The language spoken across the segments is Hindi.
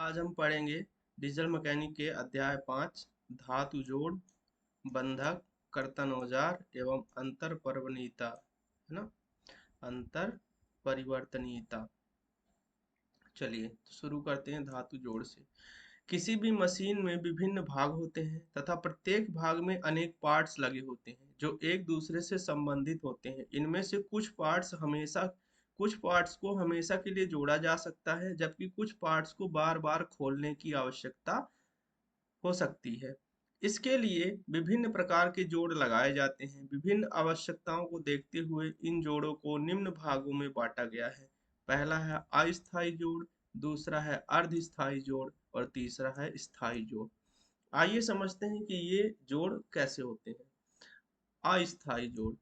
आज हम पढ़ेंगे डीजल मैकेनिक के अध्याय 5 धातु जोड़, बंधक, कर्तन औजार एवं अंतर परिवर्तनीयता, है ना। अंतर परिवर्तनीयता। चलिए तो शुरू करते हैं धातु जोड़ से। किसी भी मशीन में विभिन्न भाग होते हैं तथा प्रत्येक भाग में अनेक पार्ट्स लगे होते हैं जो एक दूसरे से संबंधित होते हैं। इनमें से कुछ पार्ट्स को हमेशा के लिए जोड़ा जा सकता है, जबकि कुछ पार्ट्स को बार बार खोलने की आवश्यकता हो सकती है। इसके लिए विभिन्न प्रकार के जोड़ लगाए जाते हैं। विभिन्न आवश्यकताओं को देखते हुए इन जोड़ों को निम्न भागों में बांटा गया है। पहला है अस्थायी जोड़, दूसरा है अर्धस्थायी जोड़ और तीसरा है स्थायी जोड़। आइए समझते हैं कि ये जोड़ कैसे होते हैं। अस्थायी जोड़।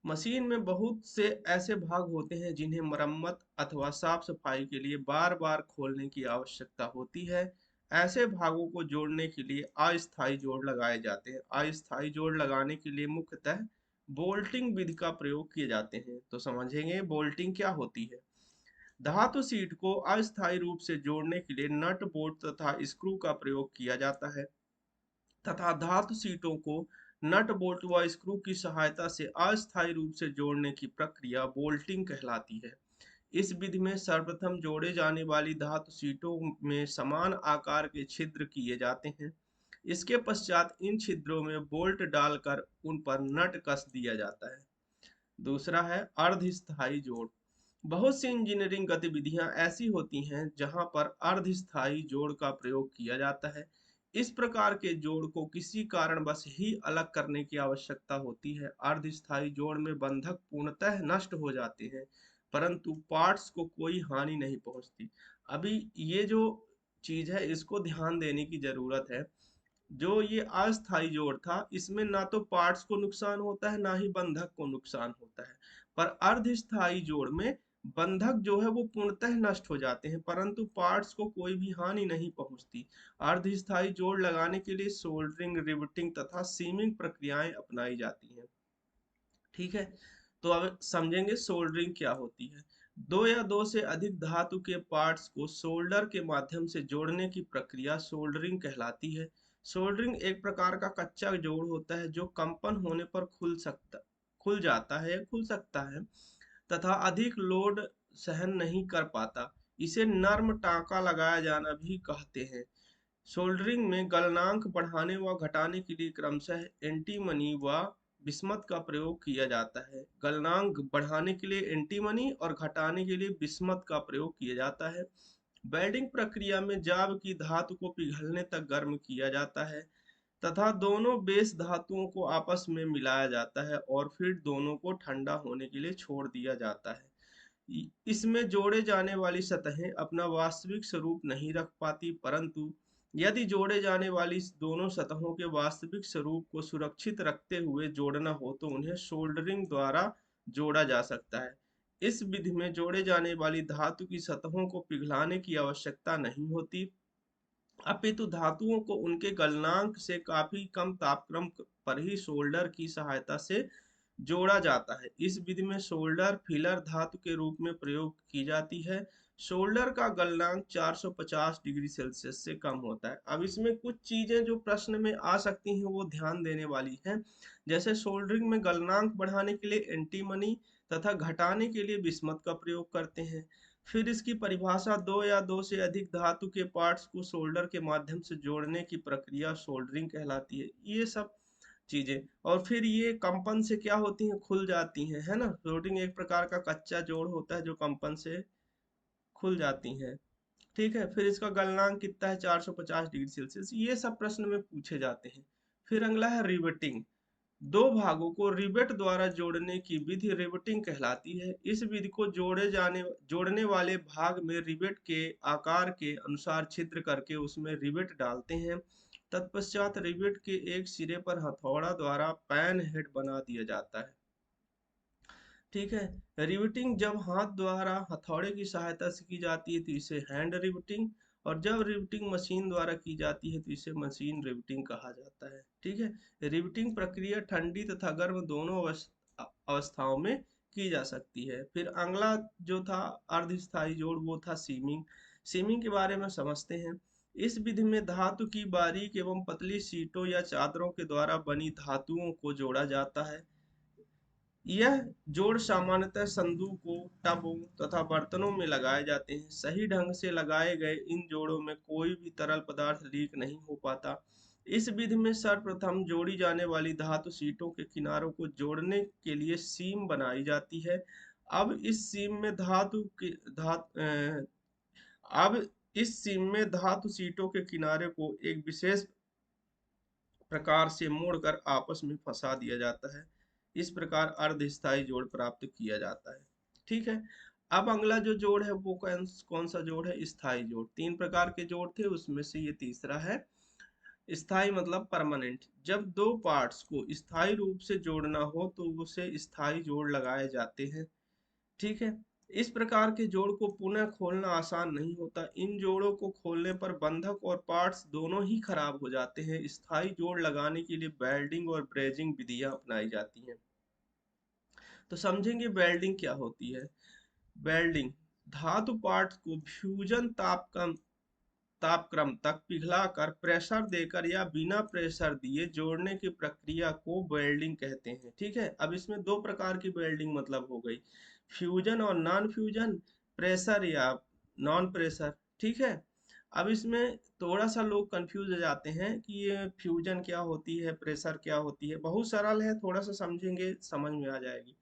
मशीन में बहुत से ऐसे भाग होते हैं जिन्हें मरम्मत अथवा साफ सफाई के लिए बार बार खोलने की आवश्यकता होती है। ऐसे भागों को जोड़ने के लिए अस्थायी जोड़ लगाए जाते हैं। अस्थायी जोड़ लगाने के लिए मुख्यतः बोल्टिंग विधि का प्रयोग किए जाते हैं। तो समझेंगे बोल्टिंग क्या होती है। धातु सीट को अस्थायी रूप से जोड़ने के लिए नट बोल्ट तथा स्क्रू का प्रयोग किया जाता है तथा धातु सीटों को नट बोल्ट व स्क्रू की सहायता से अस्थायी रूप से जोड़ने की प्रक्रिया बोल्टिंग कहलाती है। इस विधि में सर्वप्रथम जोड़े जाने वाली धातु सीटों में समान आकार के छिद्र किए जाते हैं। इसके पश्चात इन छिद्रों में बोल्ट डालकर उन पर नट कस दिया जाता है। दूसरा है अर्धस्थायी जोड़। बहुत सी इंजीनियरिंग गतिविधियां ऐसी होती हैं जहां पर अर्धस्थायी जोड़ का प्रयोग किया जाता है। इस प्रकार के जोड़ को किसी कारणवश ही अलग करने की आवश्यकता होती है। अर्धस्थायी जोड़ में बंधक पूर्णतः नष्ट हो जाते हैं, परंतु पार्ट्स को कोई हानि नहीं पहुंचती। अभी ये जो चीज है इसको ध्यान देने की जरूरत है। जो ये अस्थायी जोड़ था इसमें ना तो पार्ट्स को नुकसान होता है ना ही बंधक को नुकसान होता है। पर अर्धस्थायी जोड़ में बंधक जो है वो पूर्णतः नष्ट हो जाते हैं, परंतु पार्ट्स को कोई भी हानि नहीं पहुंचती। अर्धस्थायी जोड़ लगाने के लिए सोल्डरिंग, रिवेटिंग तथा सीमिंग प्रक्रियाएं अपनाई जाती हैं। ठीक है, तो अब समझेंगे सोल्डरिंग क्या होती है। दो या दो से अधिक धातु के पार्ट्स को सोल्डर के माध्यम से जोड़ने की प्रक्रिया सोल्डरिंग कहलाती है। सोल्डरिंग एक प्रकार का कच्चा जोड़ होता है जो कंपन होने पर खुल जाता है, खुल सकता है तथा अधिक लोड सहन नहीं कर पाता। इसे नर्म टांका लगाया जाना भी कहते हैं। सोल्डरिंग में गलनांक बढ़ाने व घटाने के लिए क्रमशः एंटीमनी व बिस्मथ का प्रयोग किया जाता है। गलनांक बढ़ाने के लिए एंटीमनी और घटाने के लिए बिस्मथ का प्रयोग किया जाता है। वेल्डिंग प्रक्रिया में जाब की धातु को पिघलने तक गर्म किया जाता है तथा दोनों बेस धातुओं को आपस में मिलाया जाता है और फिर दोनों को ठंडा होने के लिए छोड़ दिया जाता है। इसमें जोड़े जाने वाली सतहें अपना वास्तविक स्वरूप नहीं रख पाती, परंतु यदि जोड़े जाने वाली दोनों सतहों के वास्तविक स्वरूप को सुरक्षित रखते हुए जोड़ना हो तो उन्हें सोल्डरिंग द्वारा जोड़ा जा सकता है। इस विधि में जोड़े जाने वाली धातु की सतहों को पिघलाने की आवश्यकता नहीं होती, अपितु धातुओं को उनके गलनांक से काफी कम तापक्रम पर ही सोल्डर की सहायता से जोड़ा जाता है। इस विधि में सोल्डर फिलर धातु के रूप में प्रयोग की जाती है। सोल्डर का गलनांक 450 डिग्री सेल्सियस से कम होता है। अब इसमें कुछ चीजें जो प्रश्न में आ सकती हैं वो ध्यान देने वाली हैं। जैसे सोल्डरिंग में गलनांक बढ़ाने के लिए एंटीमनी तथा घटाने के लिए बिस्मथ का प्रयोग करते हैं। फिर इसकी परिभाषा दो या दो से अधिक धातु के पार्ट्स को सोल्डर के माध्यम से जोड़ने की प्रक्रिया सोल्डरिंग कहलाती है। ये सब चीजें, और फिर ये कंपन से क्या होती हैं, खुल जाती हैं, है ना। सोल्डरिंग एक प्रकार का कच्चा जोड़ होता है जो कंपन से खुल जाती हैं। ठीक है, फिर इसका गलनांक कितना है, 450 डिग्री सेल्सियस। ये सब प्रश्न में पूछे जाते हैं। फिर अगला है रिवेटिंग। दो भागों को रिवेट द्वारा जोड़ने की विधि रिवेटिंग कहलाती है। इस विधि को जोड़ने वाले भाग में रिवेट के आकार के अनुसार छिद्र करके उसमें रिवेट डालते हैं। तत्पश्चात रिवेट के एक सिरे पर हथौड़ा द्वारा पैन हेड बना दिया जाता है। ठीक है, रिवेटिंग जब हाथ द्वारा हथौड़े की सहायता से की जाती है तो इसे हैंड रिवेटिंग, और जब रिवेटिंग मशीन द्वारा की जाती है तो इसे मशीन रिवेटिंग कहा जाता है। ठीक है, रिवेटिंग प्रक्रिया ठंडी तथा गर्म दोनों अवस्थाओं में की जा सकती है। फिर अगला जो था अर्धस्थायी जोड़ वो था सीमिंग। सीमिंग के बारे में समझते हैं। इस विधि में धातु की बारीक एवं पतली शीटों या चादरों के द्वारा बनी धातुओं को जोड़ा जाता है। यह जोड़ सामान्यतः संदूकों, टबों तथा बर्तनों में लगाए जाते हैं। सही ढंग से लगाए गए इन जोड़ों में कोई भी तरल पदार्थ लीक नहीं हो पाता। इस विधि में सर्वप्रथम जोड़ी जाने वाली धातु शीटों के किनारों को जोड़ने के लिए सीम बनाई जाती है। अब इस सीम में धातु की धातु अब इस सीम में धातु शीटों के किनारे को एक विशेष प्रकार से मोड़कर आपस में फंसा दिया जाता है। इस प्रकार अर्धस्थायी जोड़ प्राप्त किया जाता है। ठीक है। अब अगला जो जोड़ है वो कौन सा जोड़ है? स्थायी जोड़। तीन प्रकार के जोड़ थे, उसमें से ये तीसरा है। स्थायी मतलब परमानेंट। जब दो पार्ट्स को स्थायी रूप से जोड़ना हो तो उसे स्थायी जोड़ लगाए जाते हैं। ठीक है। इस प्रकार के जोड़ को पुनः खोलना आसान नहीं होता। इन जोड़ों को खोलने पर बंधक और पार्ट्स दोनों ही खराब हो जाते हैं। स्थायी जोड़ लगाने के लिए वेल्डिंग और ब्रेजिंग विधियां अपनाई जाती हैं। तो समझेंगे वेल्डिंग क्या होती है। वेल्डिंग धातु पार्ट्स को फ्यूजन तापक्रम तक पिघलाकर प्रेशर देकर या बिना प्रेशर दिए जोड़ने की प्रक्रिया को वेल्डिंग कहते हैं। ठीक है। अब इसमें दो प्रकार की वेल्डिंग मतलब हो गई, फ्यूजन और नॉन फ्यूजन, प्रेशर या नॉन प्रेशर। ठीक है। अब इसमें थोड़ा सा लोग कंफ्यूज हो जाते हैं कि ये फ्यूजन क्या होती है, प्रेशर क्या होती है। बहुत सरल है, थोड़ा सा समझेंगे समझ में आ जाएगी।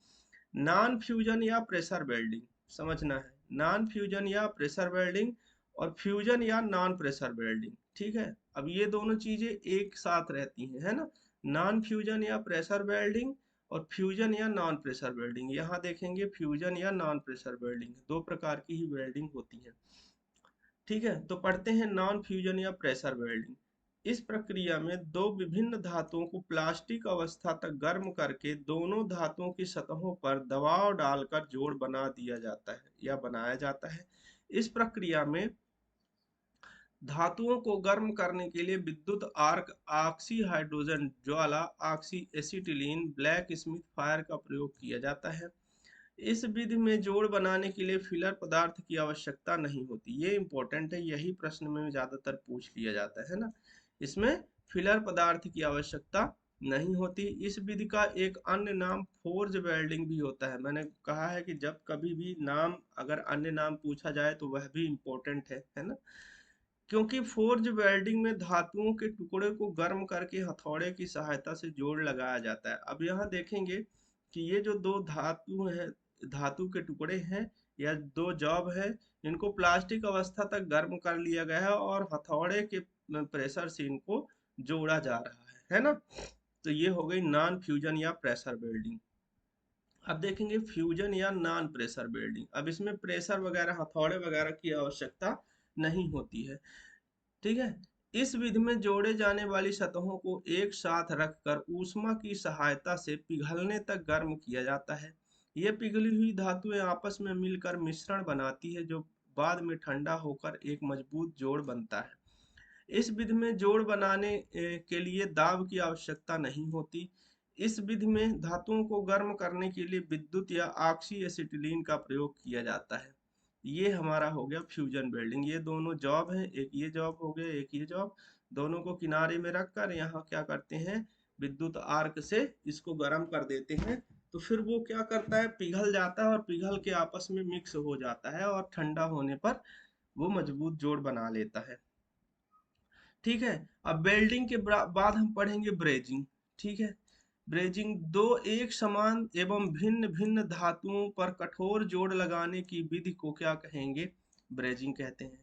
नॉन फ्यूजन या प्रेशर वेल्डिंग समझना है। नॉन फ्यूजन या प्रेशर वेल्डिंग और फ्यूजन या नॉन प्रेशर वेल्डिंग। ठीक है। अब ये दोनों चीजें एक साथ रहती हैं, है ना। नॉन फ्यूजन या प्रेशर वेल्डिंग और फ्यूजन या नॉन प्रेशर वेल्डिंग। यहाँ देखेंगे फ्यूजन या नॉन प्रेशर वेल्डिंग, दो प्रकार की ही वेल्डिंग होती है। ठीक है। तो पढ़ते हैं नॉन फ्यूजन या प्रेशर वेल्डिंग। इस प्रक्रिया में दो विभिन्न धातुओं को प्लास्टिक अवस्था तक गर्म करके दोनों धातुओं की सतहों पर दबाव डालकर जोड़ बना दिया जाता है या बनाया जाता है। इस प्रक्रिया में धातुओं को गर्म करने के लिए विद्युत आर्क, ऑक्सी हाइड्रोजन ज्वाला, oxy acetylene, blacksmith fire का प्रयोग किया जाता है। इस विधि में जोड़ बनाने के लिए फिलर पदार्थ की आवश्यकता नहीं होती। ये इंपॉर्टेंट है, यही प्रश्न में ज्यादातर पूछ लिया जाता है ना। इसमें फिलर पदार्थ की आवश्यकता नहीं होती। इस विधि का एक अन्य नाम फोर्ज वेल्डिंग भी होता है। मैंने कहा है कि जब कभी भी नाम अगर अन्य नाम पूछा जाए तो वह भी इम्पोर्टेंट है ना। क्योंकि फोर्ज वेल्डिंग में धातुओं के टुकड़े को गर्म करके हथौड़े की सहायता से जोड़ लगाया जाता है। अब यहाँ देखेंगे कि ये जो दो धातु हैं, धातु के टुकड़े हैं या दो जॉब है, इनको प्लास्टिक अवस्था तक गर्म कर लिया गया है और हथौड़े के प्रेशर से इनको जोड़ा जा रहा है ना। तो ये हो गई नॉन फ्यूजन या प्रेशर वेल्डिंग। अब देखेंगे फ्यूजन या नॉन प्रेशर वेल्डिंग। अब इसमें प्रेशर वगैरह, हथौड़े वगैरह की आवश्यकता नहीं होती है। ठीक है। इस विधि में जोड़े जाने वाली सतहों को एक साथ रखकर ऊष्मा की सहायता से पिघलने तक गर्म किया जाता है। ये पिघली हुई धातुएं आपस में मिलकर मिश्रण बनाती है जो बाद में ठंडा होकर एक मजबूत जोड़ बनता है। इस विधि में जोड़ बनाने के लिए दाब की आवश्यकता नहीं होती। इस विधि में धातुओं को गर्म करने के लिए विद्युत या ऑक्सी एसिटिलीन का प्रयोग किया जाता है। ये हमारा हो गया फ्यूजन वेल्डिंग। ये दोनों जॉब है, एक ये जॉब हो गया, एक ये जॉब, दोनों को किनारे में रखकर यहाँ क्या करते हैं, विद्युत आर्क से इसको गर्म कर देते हैं। तो फिर वो क्या करता है, पिघल जाता है और पिघल के आपस में मिक्स हो जाता है और ठंडा होने पर वो मजबूत जोड़ बना लेता है। ठीक है। अब वेल्डिंग के बाद हम पढ़ेंगे ब्रेजिंग। ठीक है। ब्रेजिंग दो एक समान एवं भिन्न भिन्न धातुओं पर कठोर जोड़ लगाने की विधि को क्या कहेंगे, ब्रेजिंग कहते हैं।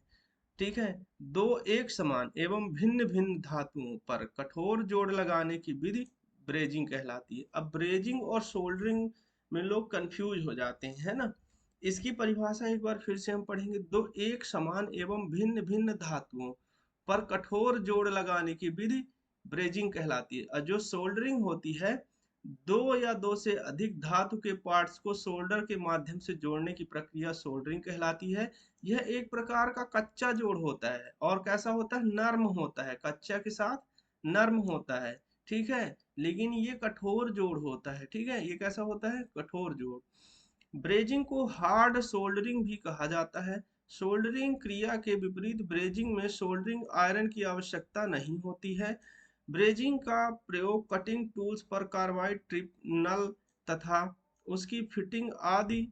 ठीक है। दो एक समान एवं भिन्न भिन्न धातुओं पर कठोर जोड़ लगाने की विधि ब्रेजिंग कहलाती है। अब ब्रेजिंग और सोल्डरिंग में लोग कंफ्यूज हो जाते हैं, है ना। इसकी परिभाषा एक बार फिर से हम पढ़ेंगे। दो एक समान एवं भिन्न भिन्न धातुओं पर कठोर जोड़ लगाने की विधि ब्रेजिंग कहलाती है। और जो सोल्डरिंग होती है, दो या दो से अधिक धातु के पार्ट्स को सोल्डर के माध्यम से जोड़ने की प्रक्रिया सोल्डरिंग कहलाती है। यह एक प्रकार का कच्चा जोड़ होता है और कैसा होता है, नर्म होता है, कच्चा के साथ नर्म होता है। ठीक है। लेकिन ये कठोर जोड़ होता है। ठीक है। ये कैसा होता है, कठोर जोड़। ब्रेजिंग को हार्ड सोल्डरिंग भी कहा जाता है। सोल्डरिंग क्रिया के विपरीत ब्रेजिंग में सोल्डरिंग आयरन की आवश्यकता नहीं होती है। ब्रेजिंग का प्रयोग कटिंग टूल्स पर कार्बाइड ट्रिप नल तथा उसकी फिटिंग आदि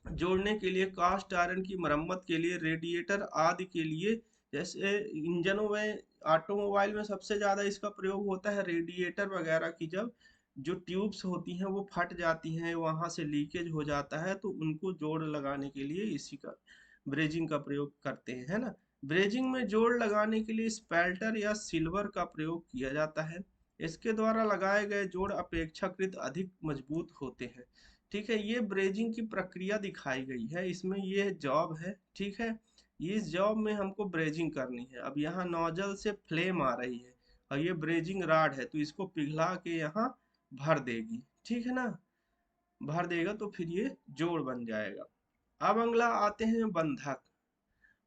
जोड़ने के लिए, कास्ट आयरन की मरम्मत के लिए, रेडिएटर आदि के लिए, जैसे इंजनों में, ऑटोमोबाइल में सबसे ज़्यादा इसका प्रयोग होता है। रेडिएटर वगैरह की जब जो ट्यूब्स होती हैं वो फट जाती हैं, वहाँ से लीकेज हो जाता है, तो उनको जोड़ लगाने के लिए इसी का ब्रेजिंग का प्रयोग करते हैं, है ना। ब्रेजिंग में जोड़ लगाने के लिए स्पेल्टर या सिल्वर का प्रयोग किया जाता है। इसके द्वारा लगाए गए जोड़ अपेक्षाकृत अधिक मजबूत होते हैं। ठीक है, ये ब्रेजिंग की प्रक्रिया दिखाई गई है, इसमें ये जॉब है। ठीक है, इस जॉब में हमको ब्रेजिंग करनी है। अब यहाँ नोजल से फ्लेम आ रही है और ये ब्रेजिंग राड है, तो इसको पिघला के यहाँ भर देगी। ठीक है ना, भर देगा तो फिर ये जोड़ बन जाएगा। अब अगला आते हैं बंधक।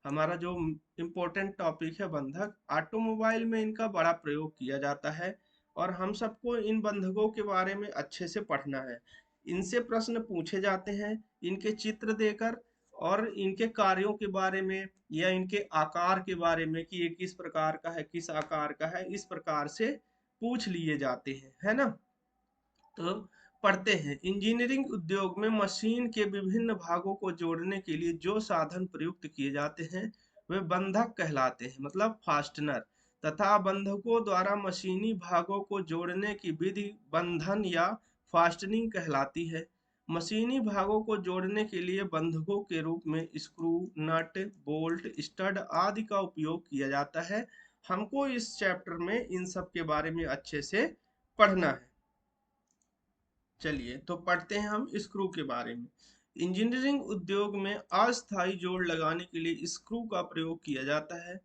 हमारा जो इम्पोर्टेंट टॉपिक है बंधक। ऑटोमोबाइल में इनका बड़ा प्रयोग किया जाता है और हम सबको इन बंधकों के बारे में अच्छे से पढ़ना है। इनसे प्रश्न पूछे जाते हैं इनके चित्र देकर और इनके कार्यों के बारे में या इनके आकार के बारे में कि ये किस प्रकार का है, किस आकार का है, इस प्रकार से पूछ लिए जाते हैं, है ना। तो पढ़ते हैं, इंजीनियरिंग उद्योग में मशीन के विभिन्न भागों को जोड़ने के लिए जो साधन प्रयुक्त किए जाते हैं वे बंधक कहलाते हैं, मतलब फास्टनर, तथा बंधकों द्वारा मशीनी भागों को जोड़ने की विधि बंधन या फास्टनिंग कहलाती है। मशीनी भागों को जोड़ने के लिए बंधकों के रूप में स्क्रू, नट, बोल्ट, स्टड आदि का उपयोग किया जाता है। हमको इस चैप्टर में इन सब के बारे में अच्छे से पढ़ना है। चलिए तो पढ़ते हैं हम स्क्रू के बारे में। इंजीनियरिंग उद्योग में अस्थायी जोड़ लगाने के लिए स्क्रू का प्रयोग किया जाता है।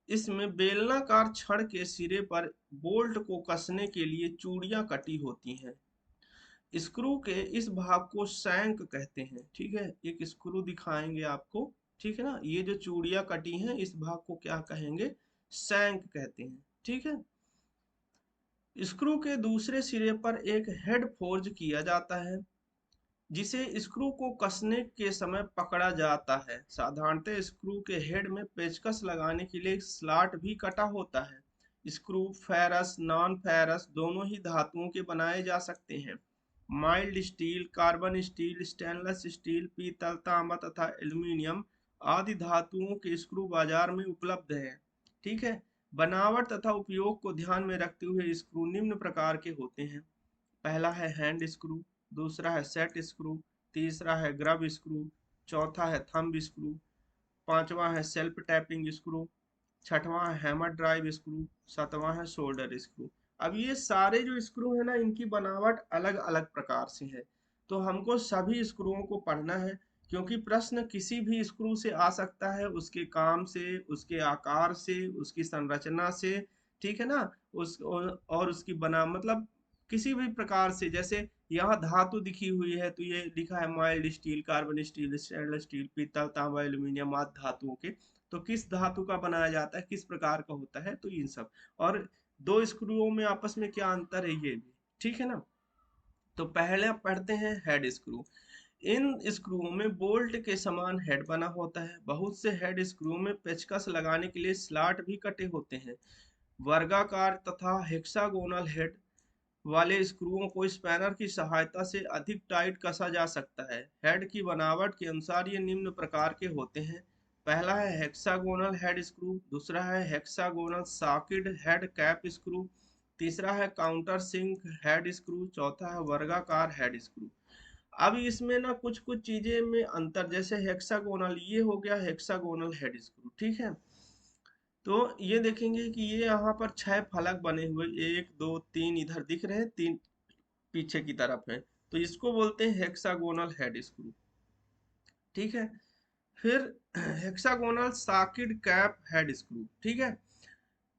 इसमें बेलनाकार छड़ के सिरे पर बोल्ट को कसने के लिए चूड़ियां कटी होती हैं। स्क्रू के इस भाग को सैंक कहते हैं। ठीक है, एक स्क्रू दिखाएंगे आपको। ठीक है ना, ये जो चूड़ियां कटी हैं इस भाग को क्या कहेंगे, सैंक कहते हैं। ठीक है, स्क्रू के दूसरे सिरे पर एक हेड फोर्ज किया जाता है जिसे स्क्रू को कसने के समय पकड़ा जाता है। साधारणतः स्क्रू के हेड में पेचकस लगाने के लिए स्लॉट भी कटा होता है। स्क्रू फेरस, नॉन फेरस दोनों ही धातुओं के बनाए जा सकते हैं। Mild steel, carbon steel, stainless steel, पीतल, तांबा तथा एल्यूमीनियम आदि धातुओं के स्क्रू बाजार में उपलब्ध हैं। ठीक है, बनावट तथा उपयोग को ध्यान में रखते हुए स्क्रू निम्न प्रकार के होते हैं। पहला है हैंड स्क्रू, दूसरा है सेट स्क्रू, तीसरा है ग्रब स्क्रू, चौथा है थंब स्क्रू, पांचवा है सेल्फ टैपिंग स्क्रू, छठवां है हैमर ड्राइव स्क्रू, सातवां है शोल्डर स्क्रू। अब ये सारे जो स्क्रू है ना इनकी बनावट अलग अलग प्रकार से है, तो हमको सभी स्क्रूओं को पढ़ना है क्योंकि प्रश्न किसी भी स्क्रू से आ सकता है, उसके काम से, उसके आकार से, उसकी संरचना से। ठीक है ना, उस और उसकी बना मतलब किसी भी प्रकार से, जैसे यहाँ धातु दिखी हुई है तो ये लिखा है mild steel, carbon steel, stainless steel, पीतल, तांबा, एल्यूमिनियम आदि धातुओं के। तो किस धातु का बनाया जाता है, किस प्रकार का होता है, तो इन सब। और दो स्क्रूओं में आपस में क्या अंतर है ये भी। ठीक है ना, तो पहले पढ़ते हैं हेड स्क्रू। इन स्क्रूओं में बोल्ट के समान हेड बना होता है। बहुत से हेड स्क्रू में पेचकस लगाने के लिए स्लॉट भी कटे होते हैं। वर्गाकार तथा हेक्सागोनल हेड वाले स्क्रूओं को स्पैनर की सहायता से अधिक टाइट कसा जा सकता है। हेड की बनावट के अनुसार ये निम्न प्रकार के होते हैं। पहला है हेक्सागोनल हेड स्क्रू, दूसरा है hexagonal socket head cap screw, तीसरा है काउंटर सिंक हेड स्क्रू, चौथा है वर्गाकार हेड स्क्रू। अब इसमें ना कुछ कुछ चीजें में अंतर, जैसे हेक्सागोनल, ये हो गया हेक्सागोनल हेड स्क्रू। ठीक है, तो ये देखेंगे कि ये यहाँ पर 6 फलक बने हुए, 1 2 3 इधर दिख रहे हैं, 3 पीछे की तरफ है, तो इसको बोलते हैं हेक्सागोनल हेड स्क्रू। ठीक है, फिर hexagonal socket cap head screw. ठीक है,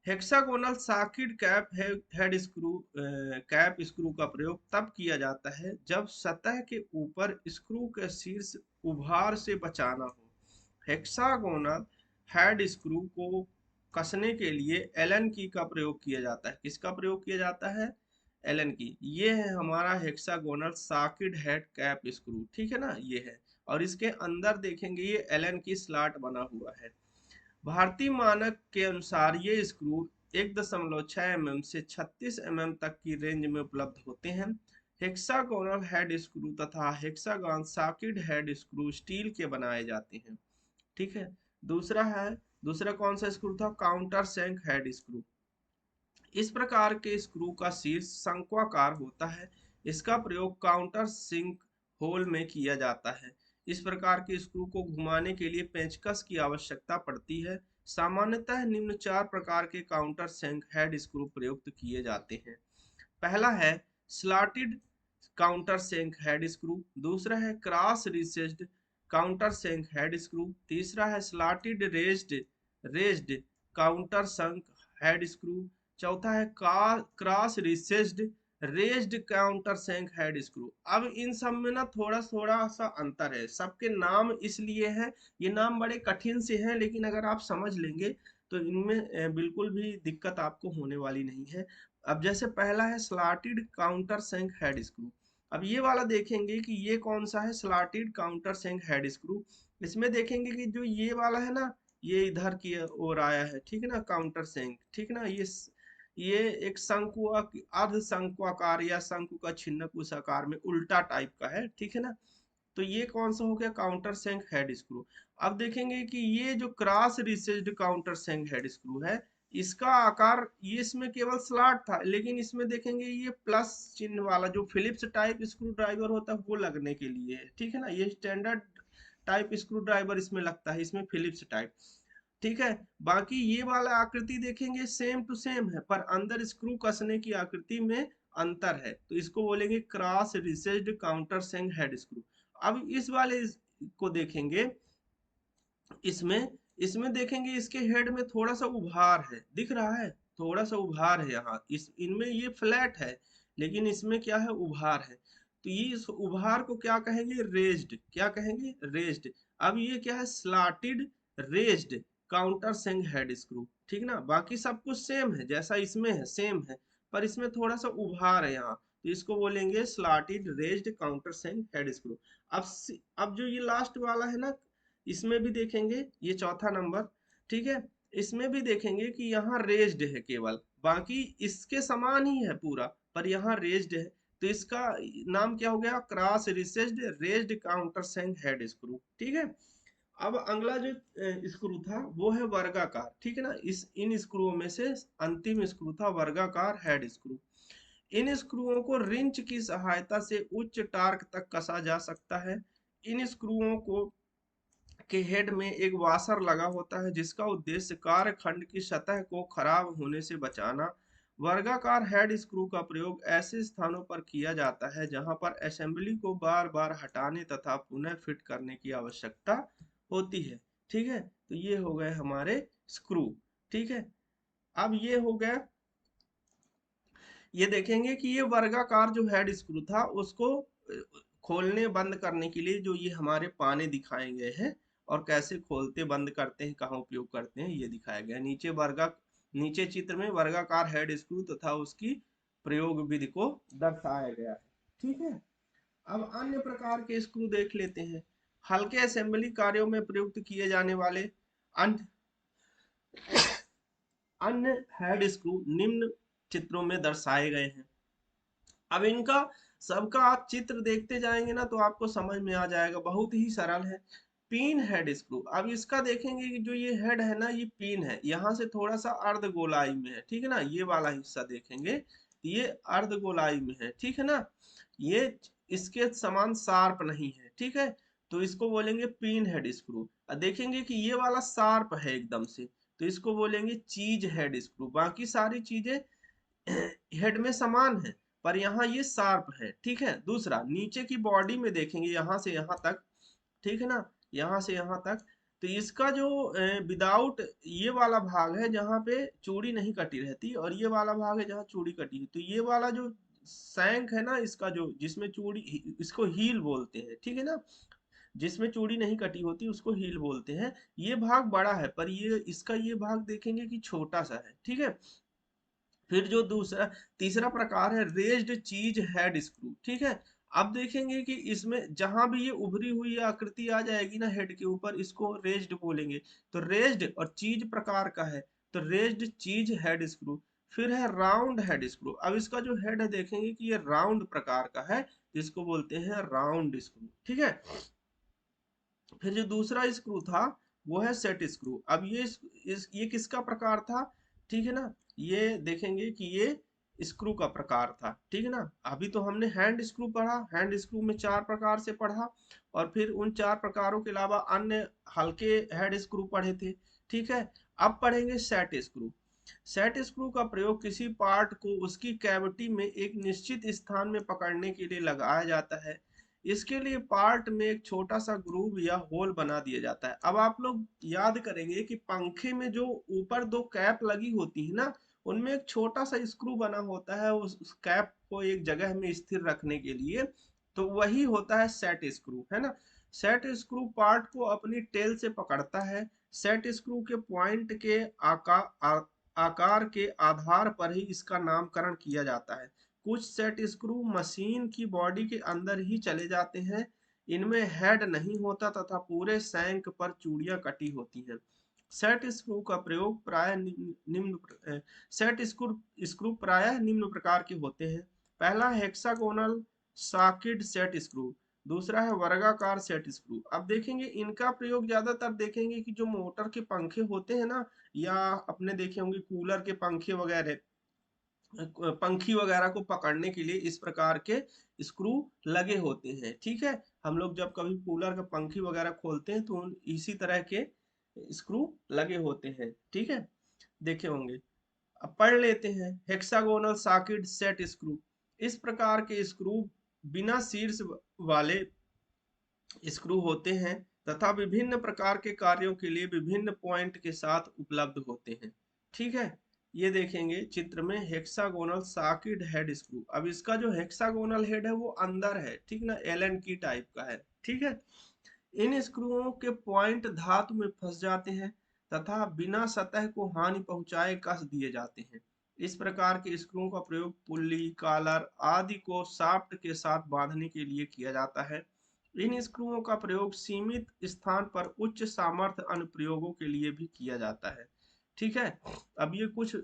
hexagonal socket cap head screw cap screw का प्रयोग तब किया जाता है जब सतह के ऊपर स्क्रू के शीर्ष उभार से बचाना हो। हेक्सागोनल हेड स्क्रू को कसने के लिए एलन की का प्रयोग किया जाता है। किसका प्रयोग किया जाता है, एलन की। ये है हमारा hexagonal socket head cap screw. ठीक है ना, ये है। और इसके अंदर देखेंगे ये एलन की स्लॉट बना हुआ है। भारतीय मानक के अनुसार ये स्क्रू 1.6 mm से 36 mm तक की रेंज में उपलब्ध होते हैं। हेक्सागोनल हेड स्क्रू तथा hexagon socket head screw steel के बनाए जाते हैं। ठीक है। दूसरा है, दूसरा कौन सा स्क्रू था? Countersunk head screw. इस प्रकार के स्क्रू का शीर्ष शंक्वाकार होता है। इसका प्रयोग काउंटर सिंक होल में किया जाता है। इस प्रकार के स्क्रू को घुमाने के लिए पेंचकस की आवश्यकता पड़ती है। सामान्यतः निम्न 4 प्रकार के काउंटर सिंक हेड स्क्रू प्रयुक्त किए जाते हैं। पहला है slotted countersunk head screw. दूसरा है cross recessed countersunk head screw. तीसरा है slotted raised countersunk head screw. चौथा है cross recessed raised countersunk head screw. अब इन सब में ना थोड़ा थोड़ा सा अंतर है, सबके नाम इसलिए है, ये नाम बड़े कठिन से हैं, लेकिन अगर आप समझ लेंगे तो इनमें बिल्कुल भी दिक्कत आपको होने वाली नहीं है। अब जैसे पहला है स्लॉटेड काउंटर सैंक हेड स्क्रू। अब ये वाला देखेंगे कि ये कौन सा है, स्लॉटेड काउंटर सैंक हेड स्क्रू। इसमें देखेंगे कि जो ये वाला है ना, ये इधर की ओर आया है, ठीक है ना, काउंटर सैंक, ठीक है ना, ये एक शंकु अर्ध शंक्वाकार या शंकु का छिन्नक उस आकार में उल्टा टाइप का है, ठीक है ना। तो ये कौन सा हो गया? Countersunk head screw. अब देखेंगे कि ये जो cross recessed countersunk head screw है, इसका आकार, ये इसमें केवल स्लॉट था, लेकिन इसमें देखेंगे ये प्लस चिन्ह वाला जो फिलिप्स टाइप स्क्रू ड्राइवर होता है वो लगने के लिए है, ठीक है ना। ये स्टैंडर्ड टाइप स्क्रू ड्राइवर इसमें लगता है, इसमें फिलिप्स टाइप, ठीक है। बाकी ये वाला आकृति देखेंगे सेम टू सेम है, पर अंदर स्क्रू कसने की आकृति में अंतर है, तो इसको बोलेंगे cross recessed countersunk head screw. अब इस वाले को देखेंगे, इसमें इसमें देखेंगे इसके हेड में थोड़ा सा उभार है, दिख रहा है, थोड़ा सा उभार है यहाँ, इस इनमें ये फ्लैट है, लेकिन इसमें क्या है? उभार है। तो ये इस उभार को क्या कहेंगे? रेज्ड। क्या कहेंगे? रेज्ड। अब ये क्या है? Slotted raised countersunk head screw, ठीक ना। बाकी सब कुछ सेम है, जैसा इसमें है सेम है, पर इसमें थोड़ा सा उभार है यहाँ, तो इसको बोलेंगे slotted raised countersunk head screw. अब जो ये लास्ट वाला है ना, इसमें भी देखेंगे, ये चौथा नंबर, ठीक है, इसमें भी देखेंगे कि यहाँ रेज्ड है केवल, बाकी इसके समान ही है पूरा, पर यहाँ रेज्ड है, तो इसका नाम क्या हो गया? Cross recessed raised countersunk head screw, ठीक है। अब अगला जो स्क्रू था वो है वर्गाकार, ठीक है ना। इस इन स्क्रूओं में से अंतिम स्क्रू था वर्गाकार हेड स्क्रू। इन स्क्रूओं को रिंच की सहायता से उच्च टार्क तक कसा जा सकता है। इन स्क्रूओं को के हेड में एक वाशर लगा होता है, जिसका उद्देश्य कार्य खंड की सतह को खराब होने से बचाना। वर्गाकार हेड स्क्रू का प्रयोग ऐसे स्थानों पर किया जाता है जहां पर असेंबली को बार बार हटाने तथा पुनः फिट करने की आवश्यकता होती है, ठीक है। तो ये हो गए हमारे स्क्रू, ठीक है। अब ये हो गया, ये देखेंगे कि ये वर्गाकार जो हेड स्क्रू था उसको खोलने बंद करने के लिए जो ये हमारे पाने दिखाए गए हैं, और कैसे खोलते बंद करते हैं, कहाँ उपयोग करते हैं, ये दिखाया गया नीचे चित्र में वर्गाकार हेड स्क्रू तथा उसकी प्रयोग विधि को दर्शाया गया है, ठीक है। अब अन्य प्रकार के स्क्रू देख लेते हैं। हल्के असेंबली कार्यों में प्रयुक्त किए जाने वाले अन्य अन्य हेड स्क्रू निम्न चित्रों में दर्शाए गए हैं। अब इनका सबका आप चित्र देखते जाएंगे ना तो आपको समझ में आ जाएगा, बहुत ही सरल है। Pin head screw. अब इसका देखेंगे कि जो ये हेड है ना, ये पिन है, यहाँ से थोड़ा सा अर्ध गोलाई में है, ठीक है ना। ये वाला हिस्सा देखेंगे, ये अर्ध गोलाई में है, ठीक है ना। ये इसके समान शार्प नहीं है, ठीक है, तो इसको बोलेंगे पिन हेड स्क्रू। देखेंगे कि ये वाला शार्प है एकदम से, तो इसको बोलेंगे चीज हेड स्क्रू। बाकी सारी चीजें हेड में समान है, पर यहाँ ये शार्प है, ठीक है। दूसरा, नीचे की बॉडी में देखेंगे यहाँ से यहाँ तक, ठीक है ना, यहाँ से यहाँ तक, तो इसका जो विदाउट ये वाला भाग है जहाँ पे चूड़ी नहीं कटी रहती, और ये वाला भाग है जहाँ चूड़ी कटी है, तो ये वाला जो सैंक है ना इसका, जो जिसमें चूड़ी, इसको हील बोलते हैं, ठीक है ना। जिसमें चूड़ी नहीं कटी होती उसको हील बोलते हैं। ये भाग बड़ा है, पर ये इसका ये भाग देखेंगे कि छोटा सा है, ठीक है। फिर जो तीसरा प्रकार है रेज्ड चीज हेड स्क्रू, ठीक है। अब देखेंगे कि इसमें जहां भी ये उभरी हुई आकृति आ जाएगी ना हेड के ऊपर, इसको रेज्ड बोलेंगे। तो रेज्ड और चीज प्रकार का है, तो रेज्ड चीज हेड स्क्रू। फिर है राउंड हेड स्क्रू। अब इसका जो हेड है देखेंगे कि ये राउंड प्रकार का है, जिसको बोलते हैं राउंड स्क्रू, ठीक है। फिर जो दूसरा स्क्रू था वो है सेट स्क्रू। अब ये किसका प्रकार था, ठीक है ना। ये देखेंगे कि ये स्क्रू का प्रकार था, ठीक है ना। अभी तो हमने हैंड स्क्रू पढ़ा, हैंड स्क्रू में 4 प्रकार से पढ़ा, और फिर उन 4 प्रकारों के अलावा अन्य हल्के हेड स्क्रू पढ़े थे, ठीक है। अब पढ़ेंगे सेट स्क्रू। सेट स्क्रू का प्रयोग किसी पार्ट को उसकी कैविटी में एक निश्चित स्थान में पकड़ने के लिए लगाया जाता है। इसके लिए पार्ट में एक छोटा सा ग्रूव या होल बना दिया जाता है। अब आप लोग याद करेंगे कि पंखे में जो ऊपर 2 कैप लगी होती है ना, उनमें एक छोटा सा स्क्रू बना होता है उस कैप को एक जगह में स्थिर रखने के लिए। तो वही होता है सेट स्क्रू, है ना। सेट स्क्रू पार्ट को अपनी टेल से पकड़ता है। सेट स्क्रू के पॉइंट के आकार के आधार पर ही इसका नामकरण किया जाता है। कुछ सेट स्क्रू मशीन की बॉडी के अंदर ही चले जाते हैं। इनमें हेड नहीं होता तथा पूरे सैंक पर चूड़ियां कटी होती हैं। सेट स्क्रू का प्रयोग प्राय निम्न सेट स्क्रू प्रायः निम्न प्रकार के होते हैं। पहला हेक्सागोनल सॉकेट सेट स्क्रू, दूसरा है वर्गाकार सेट स्क्रू। अब देखेंगे इनका प्रयोग ज्यादातर देखेंगे कि जो मोटर के पंखे होते हैं ना, या अपने देखे होंगे कूलर के पंखे वगैरह, पंखी वगैरह को पकड़ने के लिए इस प्रकार के स्क्रू लगे होते हैं, ठीक है। हम लोग जब कभी कूलर का पंखी वगैरह खोलते हैं तो इसी तरह के स्क्रू लगे होते हैं, ठीक है, देखे होंगे। अब पढ़ लेते हैं हेक्सागोनल सॉकेट सेट स्क्रू। इस प्रकार के स्क्रू बिना शीर्ष वाले स्क्रू होते हैं तथा विभिन्न प्रकार के कार्यों के लिए विभिन्न पॉइंट के साथ उपलब्ध होते हैं, ठीक है। ये देखेंगे चित्र में हेक्सागोनल सॉकेट हेड स्क्रू। अब इसका जो हेक्सागोनल हेड है वो अंदर है, ठीक ना, एलन की टाइप का है, ठीक है। इन स्क्रूओं के पॉइंट धातु में फंस जाते हैं तथा बिना सतह को हानि पहुंचाए कस दिए जाते हैं। इस प्रकार के स्क्रूओं का प्रयोग पुल्ली, कॉलर आदि को शाफ्ट के साथ बांधने के लिए किया जाता है। इन स्क्रूओं का प्रयोग सीमित स्थान पर उच्च सामर्थ्य अनुप्रयोगों के लिए भी किया जाता है, ठीक है। अब ये कुछ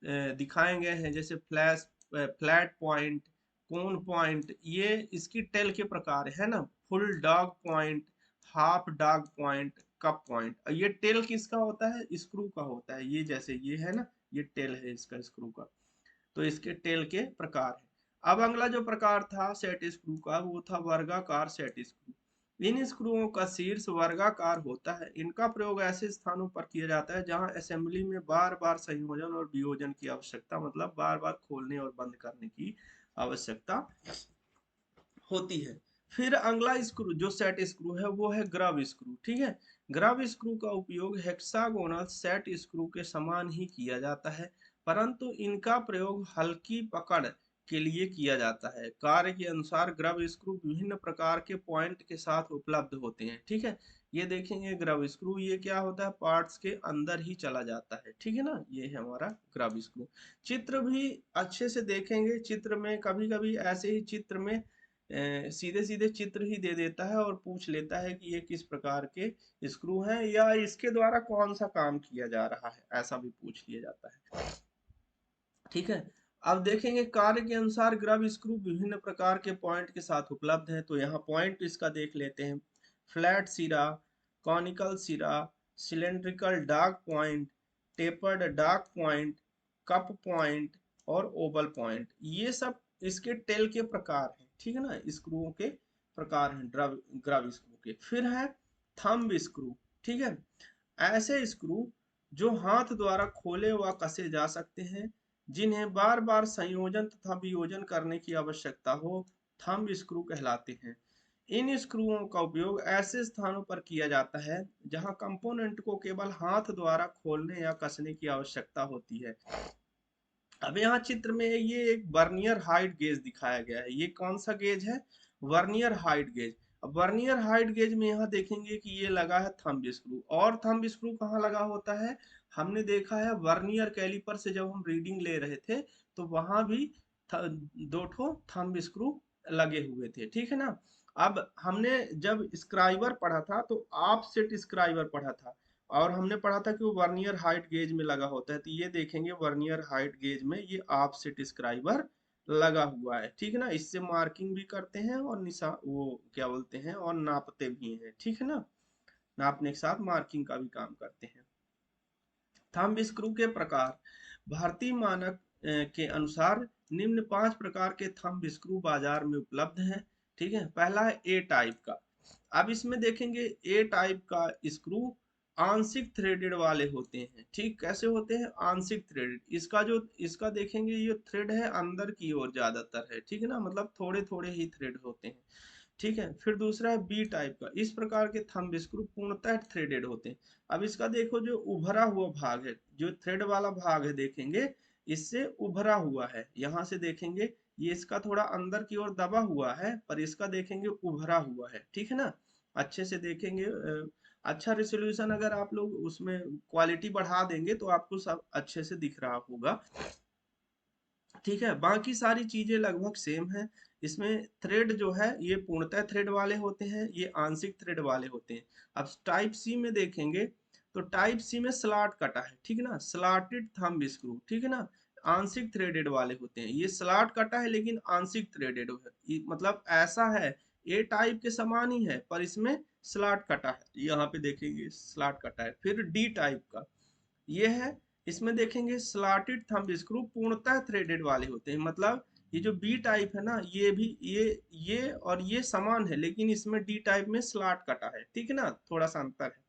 दिखाए गए हैं, जैसे फ्लैट पॉइंट, कोन पॉइंट, ये इसकी टेल के प्रकार है ना। Full dog point, half dog point, cup point. ये टेल किसका होता है, स्क्रू का होता है। ये जैसे ये है ना, ये टेल है इसका स्क्रू का, तो इसके टेल के प्रकार है। अब अगला जो प्रकार था सेट स्क्रू का वो था वर्गाकार सेट स्क्रू। इन स्क्रूओं का शीर्ष वर्गाकार होता है। इनका प्रयोग ऐसे स्थानों पर किया जाता है जहां असेंबली में बार बार संयोजन और वियोजन की आवश्यकता, मतलब बार बार खोलने और बंद करने की आवश्यकता होती है। फिर अगला स्क्रू जो सेट स्क्रू है वो है ग्रब स्क्रू, ठीक है। ग्रब स्क्रू का उपयोग हेक्सागोनल सेट स्क्रू के समान ही किया जाता है, परंतु इनका प्रयोग हल्की पकड़ के लिए किया जाता है। कार्य के अनुसार ग्रब स्क्रू विभिन्न प्रकार के पॉइंट के साथ उपलब्ध होते हैं, ठीक है। ये देखेंगे ग्रब स्क्रू, ये क्या होता है, पार्ट्स के अंदर ही चला जाता है, ठीक है ना। ये है हमारा ग्रब स्क्रू। चित्र भी अच्छे से देखेंगे, चित्र में कभी कभी ऐसे ही चित्र में सीधे सीधे चित्र ही दे देता है और पूछ लेता है कि ये किस प्रकार के स्क्रू हैं या इसके द्वारा कौन सा काम किया जा रहा है, ऐसा भी पूछ लिया जाता है, ठीक है। अब देखेंगे कार्य के अनुसार ग्रब स्क्रू विभिन्न प्रकार के पॉइंट के साथ उपलब्ध है। तो यहाँ पॉइंट इसका देख लेते हैं। फ्लैट सिरा, कॉनिकल सिरा, cylindrical dark point, tapered dark point, cup point और ओवल पॉइंट, ये सब इसके टेल के प्रकार हैं, ठीक है ना, स्क्रूओं के प्रकार हैं ग्रब स्क्रू के। फिर है थंब स्क्रू, ठीक है। ऐसे स्क्रू जो हाथ द्वारा खोले व कसे जा सकते हैं, जिन्हें बार बार संयोजन तथा वियोजन करने की आवश्यकता हो, थंब स्क्रू कहलाते हैं। इन स्क्रूओं का उपयोग ऐसे स्थानों पर किया जाता है जहां कंपोनेंट को केवल हाथ द्वारा खोलने या कसने की आवश्यकता होती है। अब यहाँ चित्र में ये एक वर्नियर हाइट गेज दिखाया गया है। ये कौन सा गेज है, वर्नियर हाइट गेज। अब वर्नियर हाइट गेज में यहाँ देखेंगे कि ये लगा है थंब स्क्रू। और थंब स्क्रू कहाँ लगा होता है, हमने देखा है वर्नियर कैलिपर से जब हम रीडिंग ले रहे थे तो वहां भी 2 ठो थंब स्क्रू लगे हुए थे, ठीक है ना। अब हमने जब स्क्राइबर पढ़ा था तो ऑफसेट स्क्राइबर पढ़ा था, और हमने पढ़ा था कि वो वर्नियर हाइट गेज में लगा होता है। तो ये देखेंगे वर्नियर हाइट गेज में ये ऑफसेट स्क्राइबर लगा हुआ है, ठीक है ना। इससे मार्किंग भी करते हैं और निशा वो क्या बोलते हैं, और नापते भी हैं, ठीक है ना। नापने के साथ मार्किंग का भी काम करते हैं। थंब स्क्रू के प्रकार। भारतीय मानक के अनुसार निम्न 5 प्रकार के थंब स्क्रू बाजार में उपलब्ध हैं, ठीक है। पहला है ए टाइप का। अब इसमें देखेंगे ए टाइप का स्क्रू आंशिक थ्रेडेड वाले होते हैं, ठीक। कैसे होते हैं, आंशिक थ्रेडेड। इसका देखेंगे ये थ्रेड है अंदर की ओर ज्यादातर है, ठीक है ना, मतलब थोड़े थोड़े ही थ्रेड होते हैं, ठीक है। फिर दूसरा है बी टाइप का। इस प्रकार के थंब स्क्रू पूर्णतः थ्रेडेड होते हैं। अब इसका देखो जो उभरा हुआ भाग है, जो थ्रेड वाला भाग है देखेंगे, इससे उभरा हुआ है। यहाँ से देखेंगे ये इसका थोड़ा अंदर की ओर दबा हुआ है, पर इसका देखेंगे उभरा हुआ है, ठीक है ना। अच्छे से देखेंगे अच्छा रेसोल्यूशन अगर आप लोग उसमें क्वालिटी बढ़ा देंगे तो आपको सब अच्छे से दिख रहा होगा, ठीक है। बाकी सारी चीजें लगभग सेम है। इसमें थ्रेड जो है ये पूर्णतः थ्रेड वाले होते हैं, ये आंशिक थ्रेड वाले होते हैं। अब टाइप सी में देखेंगे तो टाइप सी में स्लॉट कटा है, ठीक है ना, स्लॉटेड थंब स्क्रू, ठीक है ना। आंशिक थ्रेडेड वाले होते हैं। ये स्लॉट कटा है लेकिन आंशिक थ्रेडेड है, मतलब ऐसा है ए टाइप के समान ही है पर इसमें स्लॉट कटा है, यहाँ पे देखेंगे स्लॉट कटा है। फिर डी टाइप का ये है। इसमें देखेंगे स्लॉटेड थंब स्क्रू पूर्णतः थ्रेडेड वाले होते हैं, मतलब ये जो बी टाइप है ना ये भी ये और ये समान है, लेकिन इसमें डी टाइप में स्लॉट कटा है, ठीक है ना, थोड़ा सा अंतर है।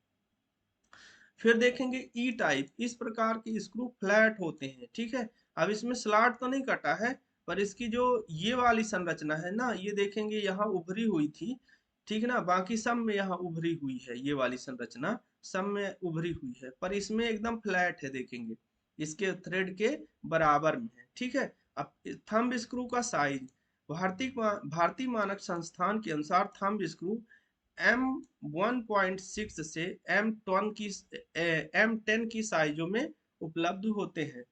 फिर देखेंगे ई टाइप। इस प्रकार के स्क्रू फ्लैट होते हैं, ठीक है। अब इसमें स्लॉट तो नहीं कटा है, पर इसकी जो ये वाली संरचना है ना, ये देखेंगे यहाँ उभरी हुई थी, ठीक है ना। बाकी सब में यहाँ उभरी हुई है, ये वाली संरचना सब में उभरी हुई है, पर इसमें एकदम फ्लैट है, देखेंगे इसके थ्रेड के बराबर में है, ठीक है। अब थंब स्क्रू का साइज। भारतीय मानक संस्थान के अनुसार थंब स्क्रू M1.6 से M10 की साइजों में उपलब्ध होते हैं।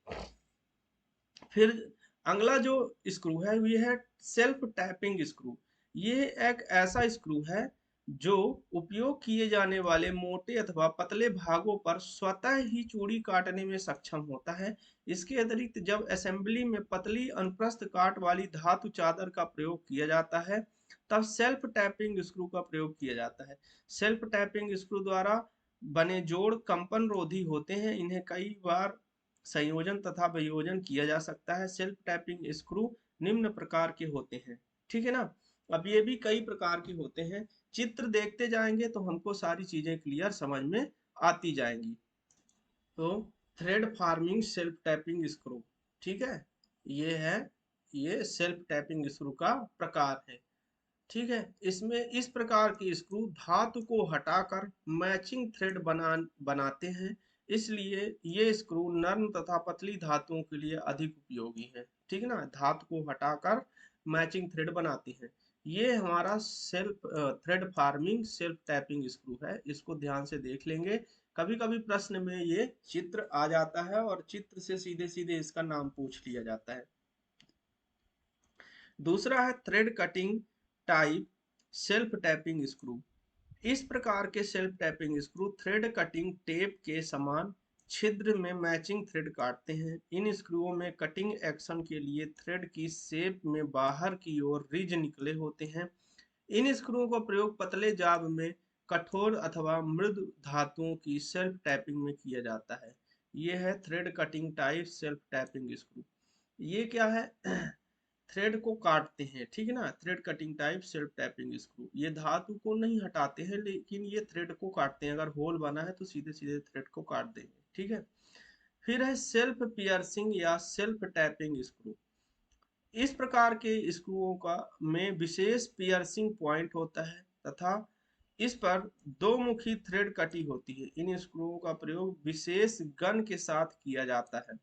फिर अगला जो स्क्रू है ये है सेल्फ टैपिंग स्क्रू। ये एक ऐसा स्क्रू है जो उपयोग किए जाने वाले मोटे अथवा पतले भागों पर स्वतः ही चूड़ी काटने में सक्षम होता है। इसके अतिरिक्त जब असेंबली में पतली अनुप्रस्थ काट वाली धातु चादर का प्रयोग किया जाता है तब सेल्फ टैपिंग स्क्रू का प्रयोग किया जाता है। सेल्फ टैपिंग स्क्रू द्वारा बने जोड़ कंपन रोधी होते हैं। इन्हें कई बार संयोजन तथा वियोजन किया जा सकता है। सेल्फ टैपिंग स्क्रू निम्न प्रकार के होते हैं, ठीक है ना। अब ये भी कई प्रकार के होते हैं। चित्र देखते जाएंगे तो हमको सारी चीजें क्लियर समझ में आती जाएंगी। तो thread farming self tapping screw, ठीक है, ये है, ये सेल्फ टैपिंग स्क्रू का प्रकार है, ठीक है। इसमें इस प्रकार की स्क्रू धातु को हटाकर मैचिंग थ्रेड बनाते हैं। इसलिए ये स्क्रू नर्म तथा पतली धातुओं के लिए अधिक उपयोगी है, ठीक है ना। धातु को हटाकर मैचिंग थ्रेड बनाती हैं। ये हमारा self thread farming self tapping screw है, इसको ध्यान से देख लेंगे। कभी कभी प्रश्न में ये चित्र आ जाता है और चित्र से सीधे सीधे इसका नाम पूछ लिया जाता है। दूसरा है thread cutting type self tapping screw. इस प्रकार के self tapping screw thread cutting tape के समान छिद्र में मैचिंग थ्रेड काटते हैं। इन स्क्रूओं में कटिंग एक्शन के लिए थ्रेड की शेप में बाहर की ओर रिज निकले होते हैं। इन स्क्रूओं का प्रयोग पतले जाब में कठोर अथवा मृदु धातुओं की सेल्फ टैपिंग में किया जाता है। ये है thread cutting type self tapping screw. ये क्या है, थ्रेड को काटते हैं, ठीक है ना। Thread cutting type self tapping screw ये धातु को नहीं हटाते हैं लेकिन ये थ्रेड को काटते हैं। अगर होल बना है तो सीधे सीधे थ्रेड को काट देंगे, ठीक है। फिर है सेल्फ पियर्सिंग या सेल्फ टैपिंग स्क्रू। इस प्रकार के स्क्रूओं का में विशेष पियर्सिंग पॉइंट होता है तथा इस पर दो मुखी थ्रेड कटी होती है। इन स्क्रूओं का प्रयोग विशेष गन के साथ किया जाता है,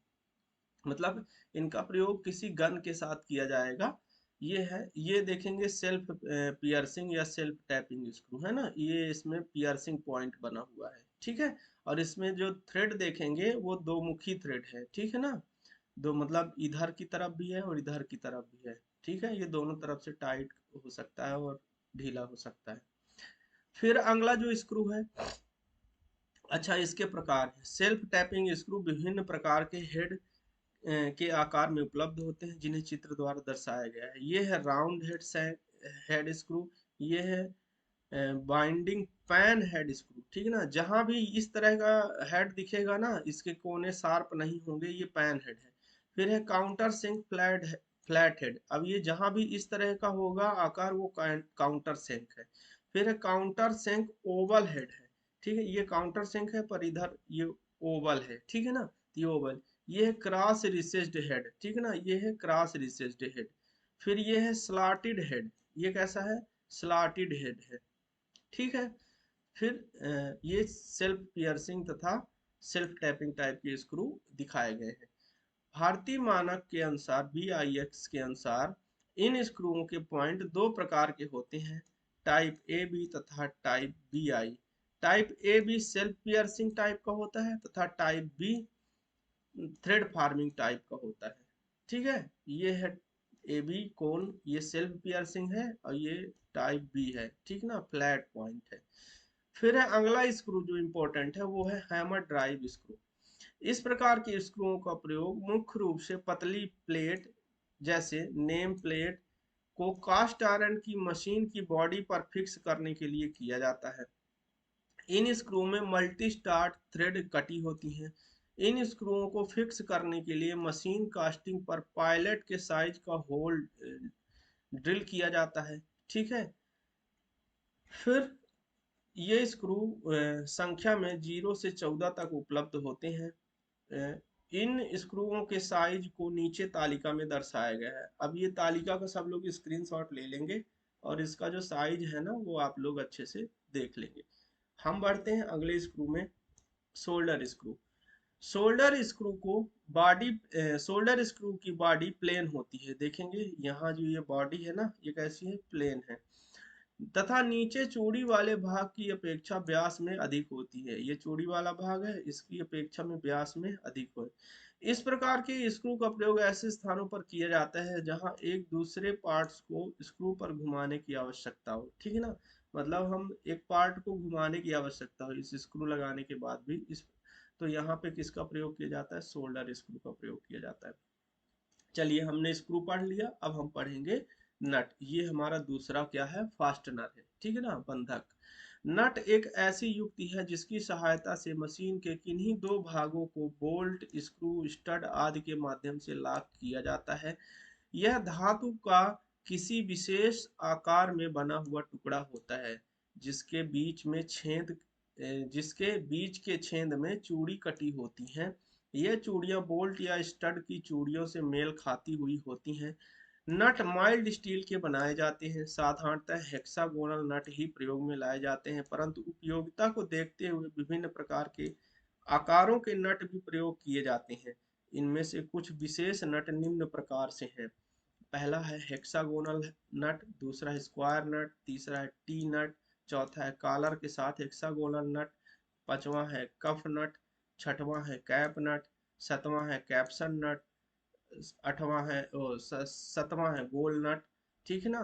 मतलब इनका प्रयोग किसी गन के साथ किया जाएगा। ये है, ये देखेंगे सेल्फ पियर्सिंग या सेल्फ टैपिंग स्क्रू है ना, ये इसमें पियर्सिंग पॉइंट बना हुआ है, ठीक है। और इसमें जो थ्रेड देखेंगे वो दो मुखी थ्रेड है, ठीक है ना। दो मतलब इधर की तरफ भी है और इधर की तरफ भी है। ठीक है, ये दोनों तरफ से टाइट हो सकता है और ढीला हो सकता है। फिर अगला जो स्क्रू है, अच्छा इसके प्रकार है। सेल्फ टैपिंग स्क्रू विभिन्न प्रकार के हेड के आकार में उपलब्ध होते हैं जिन्हें चित्र द्वारा दर्शाया गया है। ये है राउंड हेड स्क्रू, ये है बाइंडिंग पैन हेड स्क्रू, ठीक है ना। जहां भी इस तरह का हेड दिखेगा ना, इसके कोने शार्प नहीं होंगे, ये पैन हेड है। फिर है काउंटर सिंक फ्लैट हेड। अब ये जहां भी इस तरह का होगा आकार, वो काउंटर सिंक है। फिर है काउंटर सिंक ओवल हेड है, ठीक है, ये काउंटर सिंक है पर इधर ये ओवल है, ठीक है ना, ये ओवल। ये है क्रॉस रिसेस्ड हेड, ठीक है ना, ये है क्रॉस रिसेस्ड हेड। फिर ये है स्लॉटेड हेड, ये कैसा है, स्लॉटेड हेड है, ठीक है। फिर ये सेल्फ पियर्सिंग तथा सेल्फ टैपिंग टाइप के स्क्रू दिखाए गए हैं। भारतीय मानक के अनुसार BIX के अनुसार इन स्क्रूओं के पॉइंट दो प्रकार के होते हैं, टाइप ए बी तथा type BI। Type A B self piercing type का होता है तथा type B thread forming type का होता है, ठीक है। ये है ए बी कोन, ये सेल्फ पियर्सिंग है, और ये टाइप बी है, ठीक ना, फ्लैट पॉइंट है। फिर है अगला स्क्रू जो इम्पोर्टेंट है, वो है हैमर ड्राइव स्क्रू। इस प्रकार के स्क्रूओं का प्रयोग मुख्य रूप से पतली प्लेट जैसे नेम प्लेट को कास्ट आयरन की मशीन की बॉडी पर फिक्स करने के लिए किया जाता है। इन स्क्रू में मल्टी स्टार्ट थ्रेड कटी होती हैं। इन स्क्रूओं को फिक्स करने के लिए मशीन कास्टिंग पर पायलट के साइज का होल ड्रिल किया जाता है, ठीक है। फिर ये स्क्रू संख्या में 0 से 14 तक उपलब्ध होते हैं। अ, इन स्क्रूओं के साइज को नीचे तालिका में दर्शाया गया है। अब ये तालिका का सब लोग स्क्रीनशॉट ले लेंगे और इसका जो साइज है ना, वो आप लोग अच्छे से देख लेंगे। हम बढ़ते हैं अगले स्क्रू में, शोल्डर स्क्रू। शोल्डर स्क्रू को बॉडी शोल्डर स्क्रू की बॉडी प्लेन होती है, देखेंगे यहाँ जो ये बॉडी है ना, ये कैसी है, प्लेन है, तथा नीचे चूड़ी वाले भाग की अपेक्षा व्यास में अधिक होती है। ये चूड़ी वाला भाग है, इसकी अपेक्षा में व्यास में अधिक हो। इस प्रकार के स्क्रू का प्रयोग ऐसे स्थानों पर किया जाता है जहां एक दूसरे पार्ट्स को स्क्रू पर घुमाने की आवश्यकता हो, ठीक है ना। मतलब हम एक पार्ट को घुमाने की आवश्यकता हो इस स्क्रू लगाने के बाद भी, इस तो यहाँ पे किसका प्रयोग किया जाता है, शोल्डर स्क्रू का प्रयोग किया जाता है। चलिए हमने स्क्रू पढ़ लिया, अब हम पढ़ेंगे नट। ये हमारा दूसरा क्या है, फास्टनर है, ठीक है ना, बंधक। नट एक ऐसी युक्ति है जिसकी सहायता से मशीन के किन्हीं दो भागों को बोल्ट, स्क्रू, स्टड आदि के माध्यम से लॉक किया जाता है। यह धातु का किसी विशेष आकार में बना हुआ टुकड़ा होता है जिसके बीच में जिसके बीच के छेद में चूड़ी कटी होती हैं। ये चूड़ियां बोल्ट या स्टड की चूड़ियों से मेल खाती हुई होती हैं। नट माइल्ड स्टील के बनाए जाते हैं। साधारणतः हेक्सागोनल नट ही प्रयोग में लाए जाते हैं, परंतु उपयोगिता को देखते हुए विभिन्न प्रकार के आकारों के नट भी प्रयोग किए जाते हैं। इनमें से कुछ विशेष नट निम्न प्रकार से हैं। पहला है हेक्सागोनल नट, दूसरा है स्क्वायर नट, तीसरा है टी नट, चौथा है कॉलर के साथ हेक्सागोनल नट, पांचवा है कफ नट, छठवां है कैप नट, सातवां है कैप्सन नट, आठवां है सतवां है गोल नट, ठीक है ना,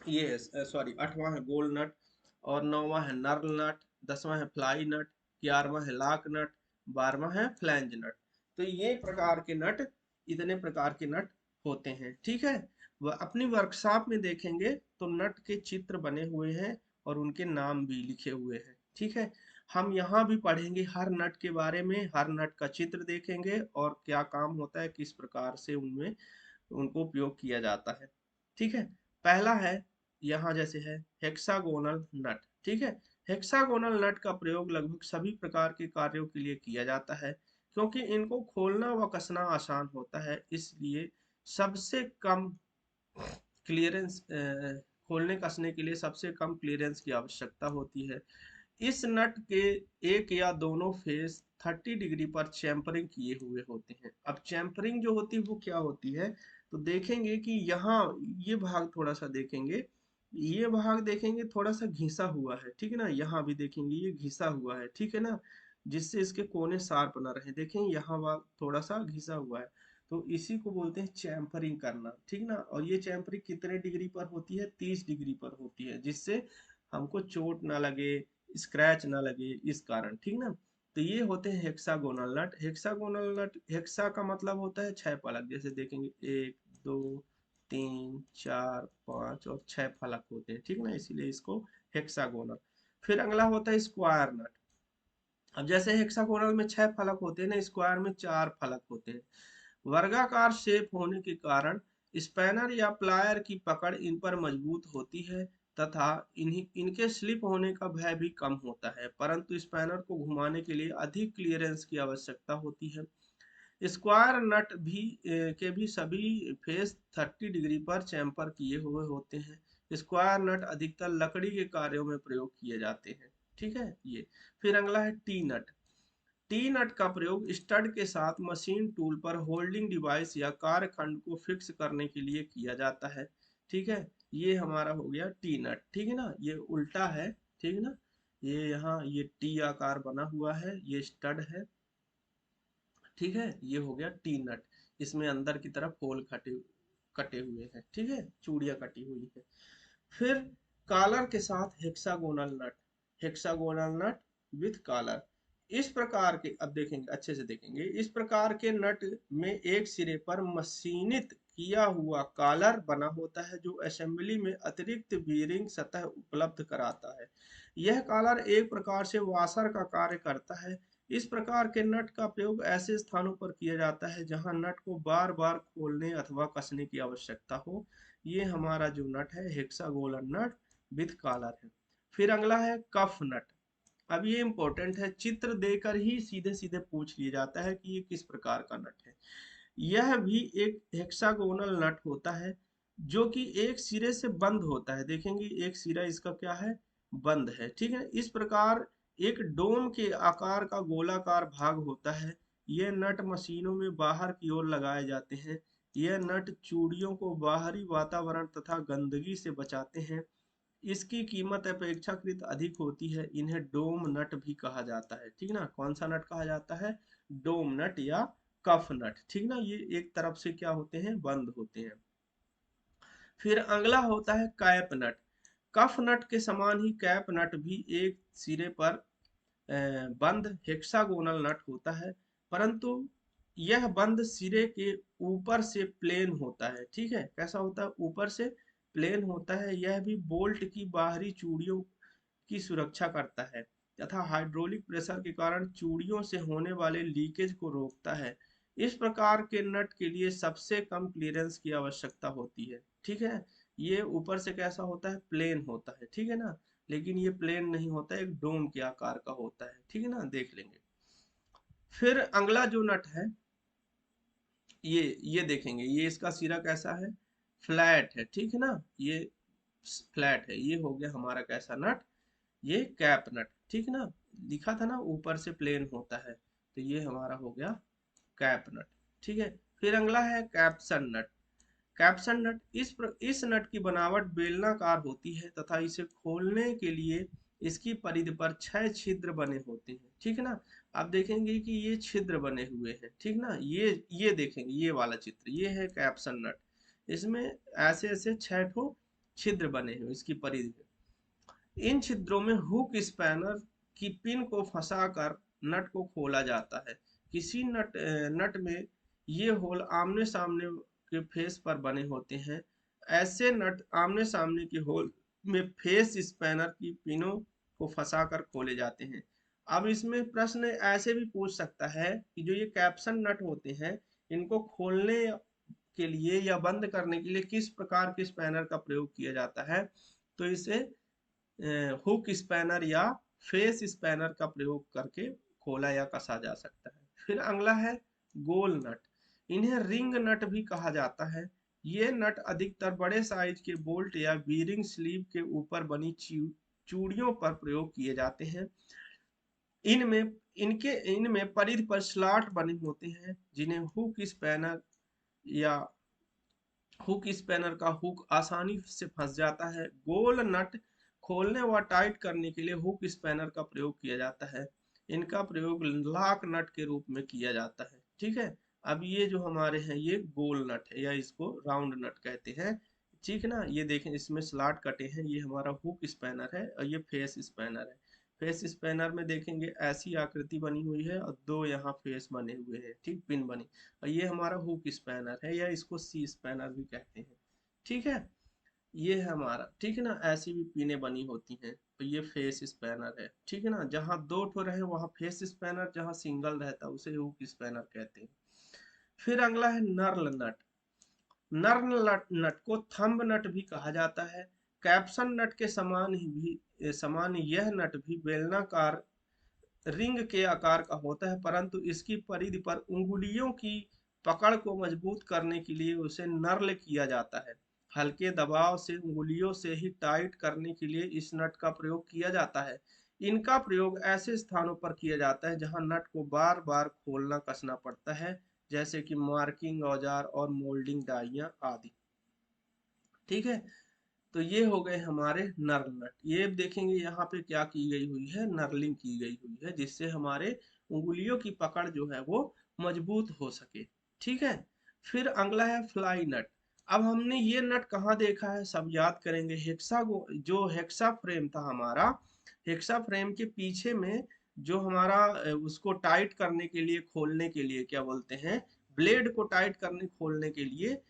ये सॉरी आठवां है गोल नट, और नौवां है नर्ल नट, दसवां है फ्लाई नट, ग्यारहवां है लॉक नट, बारहवां है फ्लैंज नट। तो ये प्रकार के नट, इतने प्रकार के नट होते हैं, ठीक है। वह अपनी वर्कशॉप में देखेंगे तो नट के चित्र बने हुए हैं और उनके नाम भी लिखे हुए हैं, ठीक है। हम यहाँ भी पढ़ेंगे हर नट के बारे में, हर नट का चित्र देखेंगे और क्या काम होता है, किस प्रकार से उनमें उनको उपयोग किया जाता है, ठीक है। पहला है, यहाँ जैसे है हेक्सागोनल नट, ठीक है। हेक्सागोनल नट का प्रयोग लगभग सभी प्रकार के कार्यों के लिए किया जाता है क्योंकि इनको खोलना व कसना आसान होता है, इसलिए सबसे कम क्लियरेंस खोलने कसने के लिए सबसे कम क्लियरेंस की आवश्यकता होती है। इस नट के एक या दोनों फेस 30 डिग्री पर चैम्परिंग किए हुए होते हैं। अब चैम्परिंग जो होती है वो क्या होती है, तो देखेंगे कि यहाँ ये भाग थोड़ा सा देखेंगे, ये भाग देखेंगे थोड़ा सा घिसा हुआ है, ठीक है ना, यहाँ भी देखेंगे ये घिसा हुआ है, ठीक है ना, जिससे इसके कोने शार्प ना रहे। देखें यहाँ भाग थोड़ा सा घिसा हुआ है, तो इसी को बोलते हैं चैम्फरिंग करना, ठीक ना। और ये चैम्फरिंग कितने डिग्री पर होती है? 30 डिग्री पर होती है, जिससे हमको चोट ना लगे, स्क्रैच ना लगे, इस कारण, ठीक ना। तो ये होते हैं hexagonal nut. Hexagonal nut, hexa का मतलब होता है 6 फलक, जैसे देखेंगे 1 2 3 4 5 और 6 फलक होते हैं, ठीक ना, इसीलिए इसको हेक्सागोनल। फिर अगला होता है स्क्वायर नट। अब जैसे हेक्सागोनल में 6 फलक होते हैं ना, स्क्वायर में 4 फलक होते हैं। वर्गाकार शेप होने के कारण स्पैनर या प्लायर की पकड़ इन पर मजबूत होती है तथा इनके स्लिप होने का भय भी कम होता है, परंतु स्पैनर को घुमाने के लिए अधिक क्लियरेंस की आवश्यकता होती है। स्क्वायर नट के भी सभी फेस 30 डिग्री पर चैम्पर किए हुए होते हैं। स्क्वायर नट अधिकतर लकड़ी के कार्यों में प्रयोग किए जाते हैं, ठीक है ये। फिर अगला है टी नट। टी नट का प्रयोग स्टड के साथ मशीन टूल पर होल्डिंग डिवाइस या कार खंड को फिक्स करने के लिए किया जाता है, ठीक है। ये हमारा हो गया टी नट, ठीक है ना, ये उल्टा है, ठीक है ना। ये यहाँ ये टी आकार बना हुआ है, ये स्टड है, ठीक है। ये हो गया टी नट, इसमें अंदर की तरफ होल कटे कटे हुए हैं, ठीक है, चूड़ियां कटी हुई है। फिर कॉलर के साथ hexagonal nut. Hexagonal nut with collar. इस प्रकार के, अब देखेंगे अच्छे से देखेंगे, इस प्रकार के नट में एक सिरे पर मशीनित किया हुआ कॉलर बना होता है जो असेंबली में अतिरिक्त बीयरिंग सतह उपलब्ध कराता है। यह कॉलर एक प्रकार से वाशर का कार्य करता है। इस प्रकार के नट का प्रयोग ऐसे स्थानों पर किया जाता है जहां नट को बार बार खोलने अथवा कसने की आवश्यकता हो। ये हमारा जो नट है हेक्सागोनल नट विथ कॉलर है। फिर अगला है कफ नट। अब ये इंपॉर्टेंट है, चित्र देकर ही सीधे सीधे पूछ लिया जाता है कि ये किस प्रकार का नट है। यह भी एक हेक्सागोनल नट होता है जो कि एक सिरे से बंद होता है। देखेंगे एक सिरा इसका क्या है? बंद है, ठीक है। इस प्रकार एक डोम के आकार का गोलाकार भाग होता है। यह नट मशीनों में बाहर की ओर लगाए जाते हैं। यह नट चूड़ियों को बाहरी वातावरण तथा गंदगी से बचाते हैं। इसकी कीमत अपेक्षाकृत अधिक होती है। इन्हें डोम नट भी कहा जाता है, ठीक ना। कौन सा नट कहा जाता है? डोम नट या कफ नट, ठीक ना। ये एक तरफ से क्या होते हैं? बंद होते हैं। फिर अगला होता है कैप नट। कफ नट के समान ही कैप नट भी एक सिरे पर बंद हेक्सागोनल नट होता है, परंतु यह बंद सिरे के ऊपर से प्लेन होता है, ठीक है। कैसा होता है? ऊपर से प्लेन होता है। यह भी बोल्ट की बाहरी चूड़ियों की सुरक्षा करता है तथा हाइड्रोलिक प्रेशर के कारण चूड़ियों से होने वाले लीकेज को रोकता है। इस प्रकार के नट के लिए सबसे कम क्लियरेंस की आवश्यकता होती है, ठीक है। ये ऊपर से कैसा होता है? प्लेन होता है, ठीक है ना। लेकिन ये प्लेन नहीं होता, एक डोम के आकार का होता है, ठीक है ना, देख लेंगे। फिर अगला जो नट है, ये देखेंगे, ये इसका सिरा कैसा है? फ्लैट है, ठीक है ना। ये फ्लैट है। ये हो गया हमारा कैसा नट? ये कैप नट, ठीक है ना। लिखा था ना ऊपर से प्लेन होता है, तो ये हमारा हो गया कैप नट, ठीक है। फिर अगला है कैप्सन नट। कैप्सन नट, इस नट की बनावट बेलनाकार होती है तथा इसे खोलने के लिए इसकी परिधि पर 6 छिद्र बने होते हैं, ठीक है ना। आप देखेंगे कि ये छिद्र बने हुए हैं, ठीक ना। ये देखेंगे, ये वाला चित्र, ये है कैप्सन नट। इसमें ऐसे ऐसे 6 ठो छिद्र बने हैं इसकी परिधि में। इन छिद्रों में हुक स्पैनर की पिन को फंसाकर नट को खोला जाता है। किसी नट में ये होल आमने सामने के फेस पर बने होते हैं। ऐसे नट आमने सामने के होल में फेस स्पैनर की पिनों को फंसाकर खोले जाते हैं। अब इसमें प्रश्न ऐसे भी पूछ सकता है कि जो ये कैप्सन नट होते हैं, इनको खोलने के लिए या बंद करने के लिए किस प्रकार के स्पैनर का प्रयोग किया जाता है? तो इसे हुक स्पैनर या फेस स्पैनर का प्रयोग करके खोला या कसा जा सकता है। फिर अगला है गोल नट। इन्हें रिंग नट भी कहा जाता है। ये नट अधिकतर बड़े साइज के बोल्ट या बीरिंग स्लीव के ऊपर बनी चूड़ियों पर प्रयोग किए जाते हैं। इनमें परिधि पर स्लॉट बने होते हैं जिन्हें हुक स्पैनर या हुक स्पैनर का हुक आसानी से फंस जाता है। गोल नट खोलने व टाइट करने के लिए हुक स्पैनर का प्रयोग किया जाता है। इनका प्रयोग लॉक नट के रूप में किया जाता है, ठीक है। अब ये जो हमारे हैं ये गोल नट है या इसको राउंड नट कहते हैं, ठीक है ना। ये देखें इसमें स्लॉट कटे हैं, ये हमारा हुक स्पैनर है और ये फेस स्पैनर है। फेस स्पैनर में देखेंगे ऐसी आकृति बनी हुई है और दो यहाँ फेस बने हुए हैं, ठीक, पिन बनी। और ये हमारा हुक स्पैनर है या इसको सी स्पैनर भी कहते हैं, ठीक है। ये है हमारा, ठीक है ना, ऐसी भी पिनें बनी होती हैं। तो ये फेस स्पैनर है, ठीक है ना। जहाँ दो ठो रहे वहाँ फेस स्पैनर, जहाँ सिंगल रहता है उसे हुक स्पैनर कहते हैं। फिर अगला है नर्ल नट। नर्ल नट को थंब नट भी कहा जाता है। कैप्सन नट के समान यह नट भी बेलनाकार रिंग के आकार का होता है, परंतु इसकी परिधि पर उंगलियों की पकड़ को मजबूत करने के लिए उसे नर्ल किया जाता है। हल्के दबाव से उंगलियों से ही टाइट करने के लिए इस नट का प्रयोग किया जाता है। इनका प्रयोग ऐसे स्थानों पर किया जाता है जहां नट को बार बार खोलना कसना पड़ता है, जैसे कि मार्किंग औजार और मोल्डिंग डाइयाँ आदि, ठीक है। तो ये हो गए हमारे नर्ल नट। ये देखेंगे यहाँ पे क्या की गई हुई है, नर्लिंग की गई हुई है, जिससे हमारे उंगलियों की पकड़ जो है वो मजबूत हो सके, ठीक है। फिर अगला है फ्लाई नट। अब हमने ये नट कहाँ देखा है, सब याद करेंगे। जो हेक्सा फ्रेम था हमारा, हेक्सा फ्रेम के पीछे में जो हमारा उसको टाइट करने के लिए, खोलने के लिए क्या बोलते हैं, ब्लेड को टाइट करने खोलने के लिए,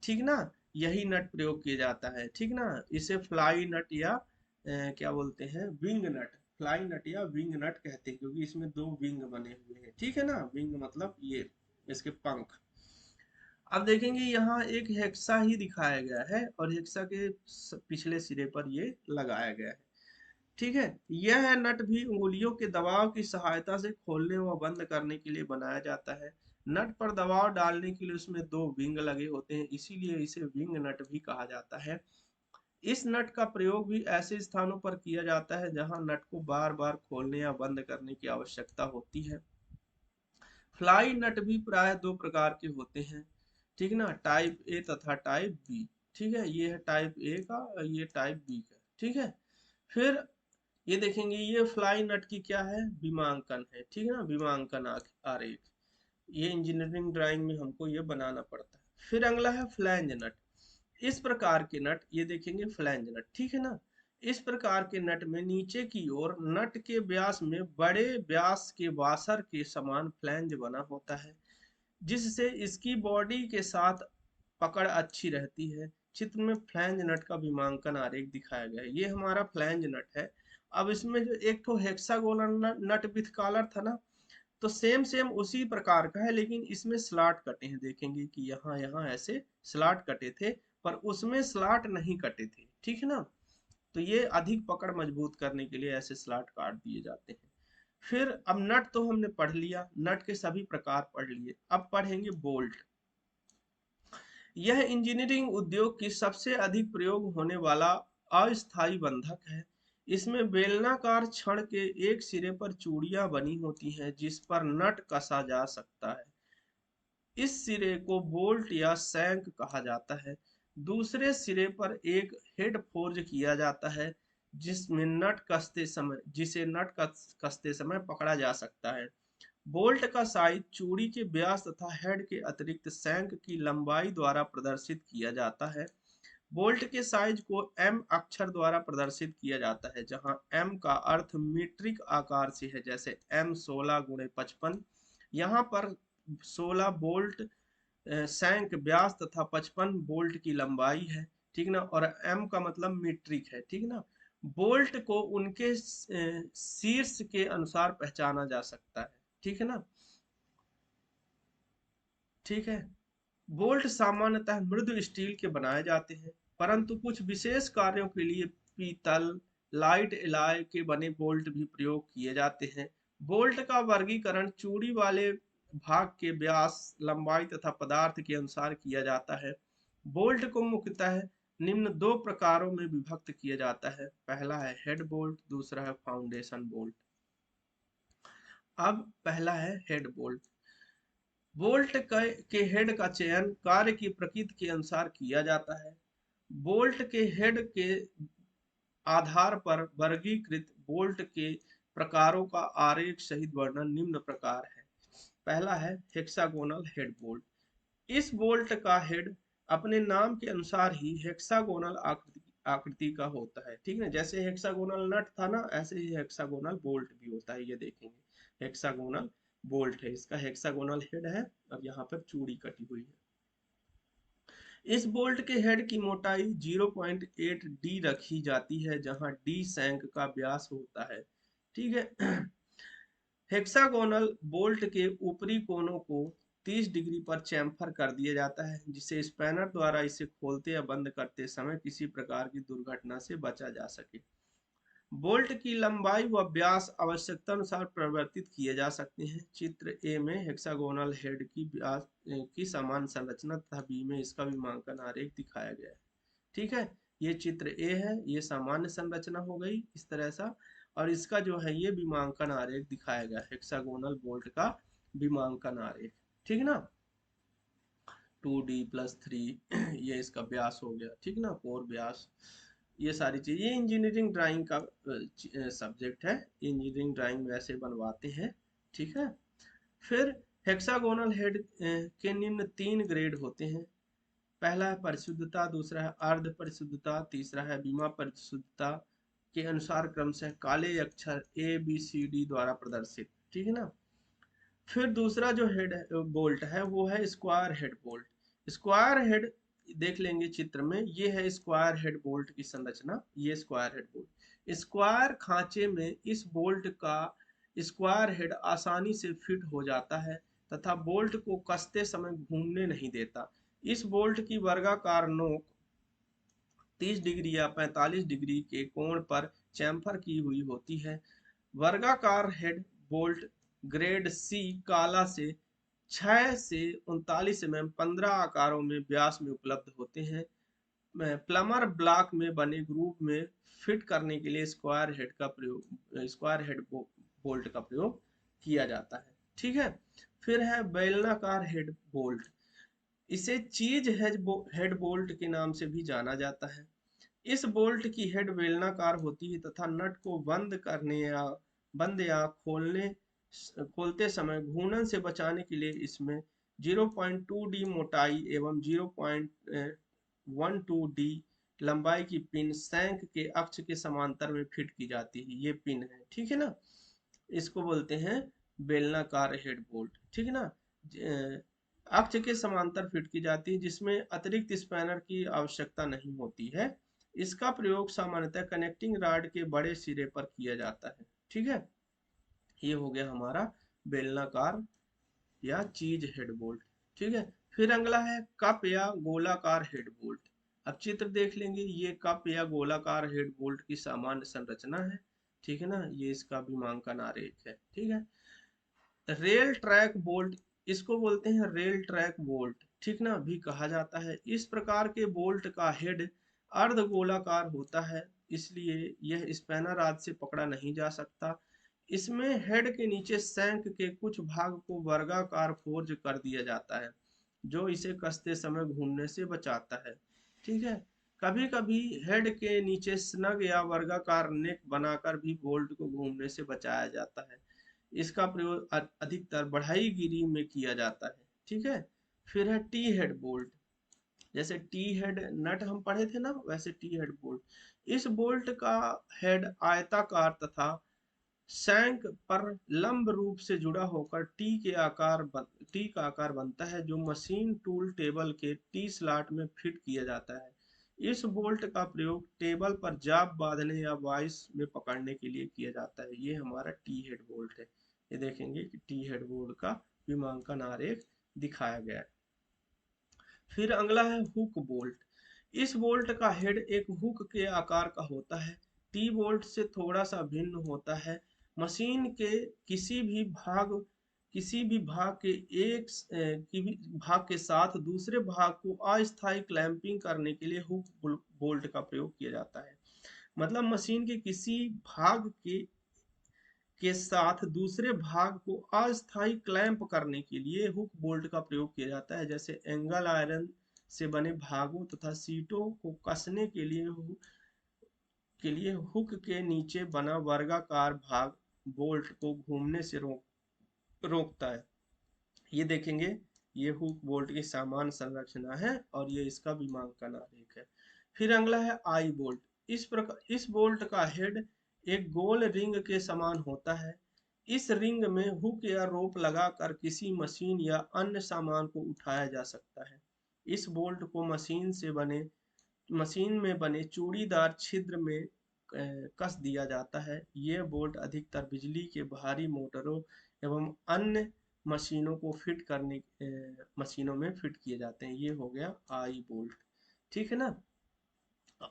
ठीक ना, यही नट प्रयोग किया जाता है, ठीक ना। इसे फ्लाई नट या क्या बोलते हैं, विंग नट, फ्लाई नट या विंग नट कहते हैं, क्योंकि इसमें दो विंग बने हुए हैं, ठीक है ना। विंग मतलब ये इसके पंख। अब देखेंगे यहाँ एक हेक्सा ही दिखाया गया है और हेक्सा के पिछले सिरे पर ये लगाया गया है, ठीक है। यह नट भी उंगलियों के दबाव की सहायता से खोलने व बंद करने के लिए बनाया जाता है। नट पर दबाव डालने के लिए उसमें दो विंग लगे होते हैं, इसीलिए इसे विंग नट भी कहा जाता है। इस नट का प्रयोग भी ऐसे स्थानों पर किया जाता है जहां नट को बार बार खोलने या बंद करने की आवश्यकता होती है। फ्लाई नट भी प्राय दो प्रकार के होते हैं, ठीक ना, टाइप ए तथा टाइप बी, ठीक है। ये है टाइप ए का और ये टाइप बी का, ठीक है। फिर ये देखेंगे ये फ्लाई नट की क्या है, विमांकन है, ठीक है ना, विमांकन आरेख। ये इंजीनियरिंग ड्राइंग में हमको ये बनाना पड़ता है। फिर अगला है फ्लैंज नट। इस प्रकार के नट, ये देखेंगे फ्लैंज नट, ठीक है ना। इस प्रकार के नट में नीचे की ओर नट के व्यास में बड़े व्यास के वाशर के समान फ्लैंज बना होता है, जिससे इसकी बॉडी के साथ पकड़ अच्छी रहती है। चित्र में फ्लैंज नट का विमांकन आरेख दिखाया गया है, ये हमारा फ्लैंज नट है। अब इसमें जो एक तो हेक्सागोनल नट विथ कॉलर था ना, तो सेम सेम उसी प्रकार का है, लेकिन इसमें स्लॉट कटे हैं, देखेंगे कि यहाँ यहाँ ऐसे स्लॉट कटे थे, पर उसमें स्लॉट नहीं कटे थे, ठीक है ना। तो ये अधिक पकड़ मजबूत करने के लिए ऐसे स्लॉट काट दिए जाते हैं। फिर अब नट तो हमने पढ़ लिया, नट के सभी प्रकार पढ़ लिए, अब पढ़ेंगे बोल्ट। यह इंजीनियरिंग उद्योग की सबसे अधिक प्रयोग होने वाला अस्थायी बंधक है। इसमें बेलनाकार छड़ के एक सिरे पर चूड़ियां बनी होती हैं जिस पर नट कसा जा सकता है। इस सिरे को बोल्ट या सैंक कहा जाता है। दूसरे सिरे पर एक हेड फोर्ज किया जाता है जिसे नट कसते समय पकड़ा जा सकता है। बोल्ट का साइज चूड़ी के व्यास तथा हेड के अतिरिक्त सैंक की लंबाई द्वारा प्रदर्शित किया जाता है। बोल्ट के साइज को एम अक्षर द्वारा प्रदर्शित किया जाता है, जहां एम का अर्थ मीट्रिक आकार से है, जैसे एम 16x55। यहाँ पर 16 बोल्ट सैंक व्यास तथा 55 बोल्ट की लंबाई है, ठीक ना। और एम का मतलब मीट्रिक है, ठीक ना। बोल्ट को उनके शीर्ष के अनुसार पहचाना जा सकता है, ठीक है ना, ठीक है। बोल्ट सामान्यतः मृदु स्टील के बनाए जाते हैं, परंतु कुछ विशेष कार्यों के लिए पीतल, लाइट एलॉय के बने बोल्ट भी प्रयोग किए जाते हैं। बोल्ट का वर्गीकरण चूड़ी वाले भाग के व्यास, लंबाई तथा पदार्थ के अनुसार किया जाता है। बोल्ट को मुख्यतः निम्न दो प्रकारों में विभक्त किया जाता है, पहला है हेड बोल्ट, दूसरा है फाउंडेशन बोल्ट। अब पहला है हेड बोल्ट। बोल्ट के हेड का चयन कार्य की प्रकृति के अनुसार किया जाता है। बोल्ट के हेड के आधार पर वर्गीकृत बोल्ट के प्रकारों का आरेख सहित वर्णन निम्न प्रकार है। पहला है हेक्सागोनल हेड बोल्ट। इस बोल्ट का हेड अपने नाम के अनुसार ही हेक्सागोनल आकृति का होता है। ठीक है, जैसे हेक्सागोनल नट था ना, ऐसे ही हेक्सागोनल बोल्ट भी होता है। ये देखेंगे हेक्सागोनल बोल्ट है, इसका हेक्सागोनल हेड है और यहाँ पर चूड़ी कटी हुई है। इस बोल्ट के हेड की मोटाई 0.8 डी रखी जाती है, जहां डी शंक का व्यास होता है। ठीक है। हेक्सागोनल बोल्ट के ऊपरी कोनों को 30 डिग्री पर चैम्फर कर दिया जाता है, जिससे स्पैनर द्वारा इसे खोलते या बंद करते समय किसी प्रकार की दुर्घटना से बचा जा सके। बोल्ट की लंबाई व व्यास आवश्यकता अनुसार परिवर्तित किए जा सकते हैं। चित्र ए में हेक्सागोनल हेड की व्यास की समान संरचना तथा बी में इसका विमांकन आरेख दिखाया गया है। ठीक है, ये चित्र ए है, ये सामान्य संरचना हो गई इस तरह सा, और इसका जो है ये विमांकन आरेख दिखाया गया हेक्सागोनल बोल्ट का विमांकन आरेख। ठीक ना, 2D+3 ये इसका व्यास हो गया। ठीक ना, कोर व्यास, ये सारी चीज, ये इंजीनियरिंग ड्राइंग का सब्जेक्ट है। इंजीनियरिंग ड्राइंग में ऐसे बनवाते हैं। ठीक है, फिर हेक्सागोनल हेड के निम्न 3 ग्रेड होते हैं। पहला है परिशुद्धता, दूसरा है अर्ध परिशुद्धता, तीसरा है बीमा परिशुद्धता के अनुसार क्रमशः काले अक्षर ABCD द्वारा प्रदर्शित। ठीक है ना, फिर दूसरा जो हेड बोल्ट है वो है square head bolt. Square head देख लेंगे चित्र में, ये है स्क्वायर हेड बोल्ट की संरचना, ये स्क्वायर हेड बोल्ट। स्क्वायर खांचे में इस बोल्ट का स्क्वायर हेड आसानी से फिट हो जाता है तथा बोल्ट को कसते समय घूमने नहीं देता। इस बोल्ट की वर्गाकार नोक 30 डिग्री या 45 डिग्री के कोण पर चैम्फर की हुई होती है। वर्गाकार हेड बोल्ट ग्रेड सी काला से 6 से 39 mm 15 आकारों में व्यास में उपलब्ध होते हैं। प्लमर ब्लॉक में बने ग्रुप में फिट करने के लिए स्क्वायर हेड बोल्ट का प्रयोग किया जाता है। ठीक है, फिर है बेलनाकार हेड बोल्ट। इसे चीज हेड बोल्ट के नाम से भी जाना जाता है। इस बोल्ट की हेड बेलनाकार होती है तथा नट को बंद या खोलते समय घूर्णन से बचाने के लिए इसमें 0.2 डी मोटाई एवं 0.12 डी लंबाई की पिन शंक के अक्ष के समांतर में फिट की जाती है। ये पिन है। ठीक है ना, इसको बोलते हैं बेलनाकार हेड बोल्ट। ठीक है ना, अक्ष के समांतर फिट की जाती है, जिसमें अतिरिक्त स्पैनर की आवश्यकता नहीं होती है। इसका प्रयोग सामान्यतः कनेक्टिंग रॉड के बड़े सिरे पर किया जाता है। ठीक है, ये हो गया हमारा बेलनाकार या चीज हेड बोल्ट। ठीक है, फिर अगला है कप या गोलाकार हेड बोल्ट। अब चित्र देख लेंगे, ये कप या गोलाकार हेड बोल्ट की सामान्य संरचना है। ठीक है ना, ये इसका विमांकन आरेख है। ठीक है, रेल ट्रैक बोल्ट, इसको बोलते हैं रेल ट्रैक बोल्ट। ठीक ना, भी कहा जाता है। इस प्रकार के बोल्ट का हेड अर्ध गोलाकार होता है, इसलिए यह स्पैनर आदि से पकड़ा नहीं जा सकता। इसमें हेड के नीचे शंक के कुछ भाग को वर्गाकार फोर्ज कर दिया जाता है, जो इसे कसते समय घूमने से बचाता है। ठीक है, कभी कभी हेड के नीचे स्नग या वर्गाकार नेक बनाकर भी बोल्ट को घूमने से बचाया जाता है। इसका प्रयोग अधिकतर बढ़ई गिरी में किया जाता है। ठीक है, फिर है टी हेड बोल्ट। जैसे टी हेड नट हम पढ़े थे ना, वैसे टी हेड बोल्ट। इस बोल्ट का हेड आयताकार तथा शंक पर लंब रूप से जुड़ा होकर टी का आकार बनता है, जो मशीन टूल टेबल के टी स्लॉट में फिट किया जाता है। इस बोल्ट का प्रयोग टेबल पर जाप बांधने या वाइस में पकड़ने के लिए किया जाता है। ये हमारा टी हेड बोल्ट है। ये देखेंगे कि टी हेड बोल्ट का विमांकन आरेख दिखाया गया है। फिर अगला है हुक बोल्ट। इस बोल्ट का हेड एक हुक के आकार का होता है। टी बोल्ट से थोड़ा सा भिन्न होता है। मशीन के किसी भी भाग किसी भी भाग के एक भाग के साथ दूसरे भाग को अस्थायी क्लैंपिंग करने के लिए हुक बोल्ट का प्रयोग किया जाता है। मतलब मशीन के किसी भाग के साथ दूसरे भाग को अस्थायी क्लैंप करने के लिए हुक बोल्ट का प्रयोग किया जाता है। जैसे एंगल आयरन से बने भागों तथा सीटों को कसने के लिए हुक के नीचे बना वर्गाकार भाग बोल्ट को घूमने से रोकता है। ये देखेंगे, ये हुक बोल्ट की सामान्य संरचना है और ये इसका विमांकन आरेख है। फिर अगला है आई बोल्ट। इस बोल्ट का हेड एक गोल रिंग के समान होता है। इस रिंग में हुक या रोप लगाकर किसी मशीन या अन्य सामान को उठाया जा सकता है। इस बोल्ट को मशीन में बने चूड़ीदार छिद्र में कस दिया जाता है। ये बोल्ट अधिकतर बिजली के भारी मोटरों एवं अन्य मशीनों में फिट किए जाते हैं। ये हो गया आई बोल्ट, ठीक है ना।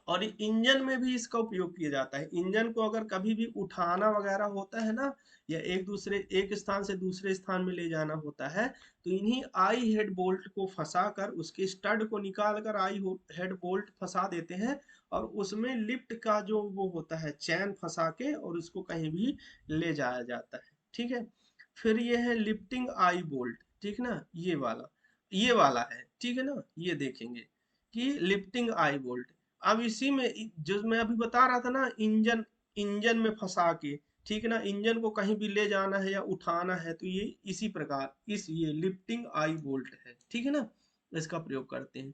और इंजन में भी इसका उपयोग किया जाता है। इंजन को अगर कभी भी उठाना वगैरह होता है ना, या एक स्थान से दूसरे स्थान में ले जाना होता है, तो इन्हीं आई हेड बोल्ट को फंसा कर उसके स्टड को निकाल कर आई हेड बोल्ट फंसा देते हैं, और उसमें लिफ्ट का जो वो होता है चैन फंसा के और उसको कहीं भी ले जाया जाता है, ठीक है। फिर ये है लिफ्टिंग आई बोल्ट, ठीक ना, ये वाला है, ठीक है ना। ये देखेंगे कि लिफ्टिंग आई बोल्ट। अब इसी में जो मैं अभी बता रहा था ना, इंजन इंजन में फंसा के, ठीक है ना, इंजन को कहीं भी ले जाना है या उठाना है, तो ये इसी प्रकार ये लिफ्टिंग आई बोल्ट है, ठीक है ना। इसका प्रयोग करते हैं।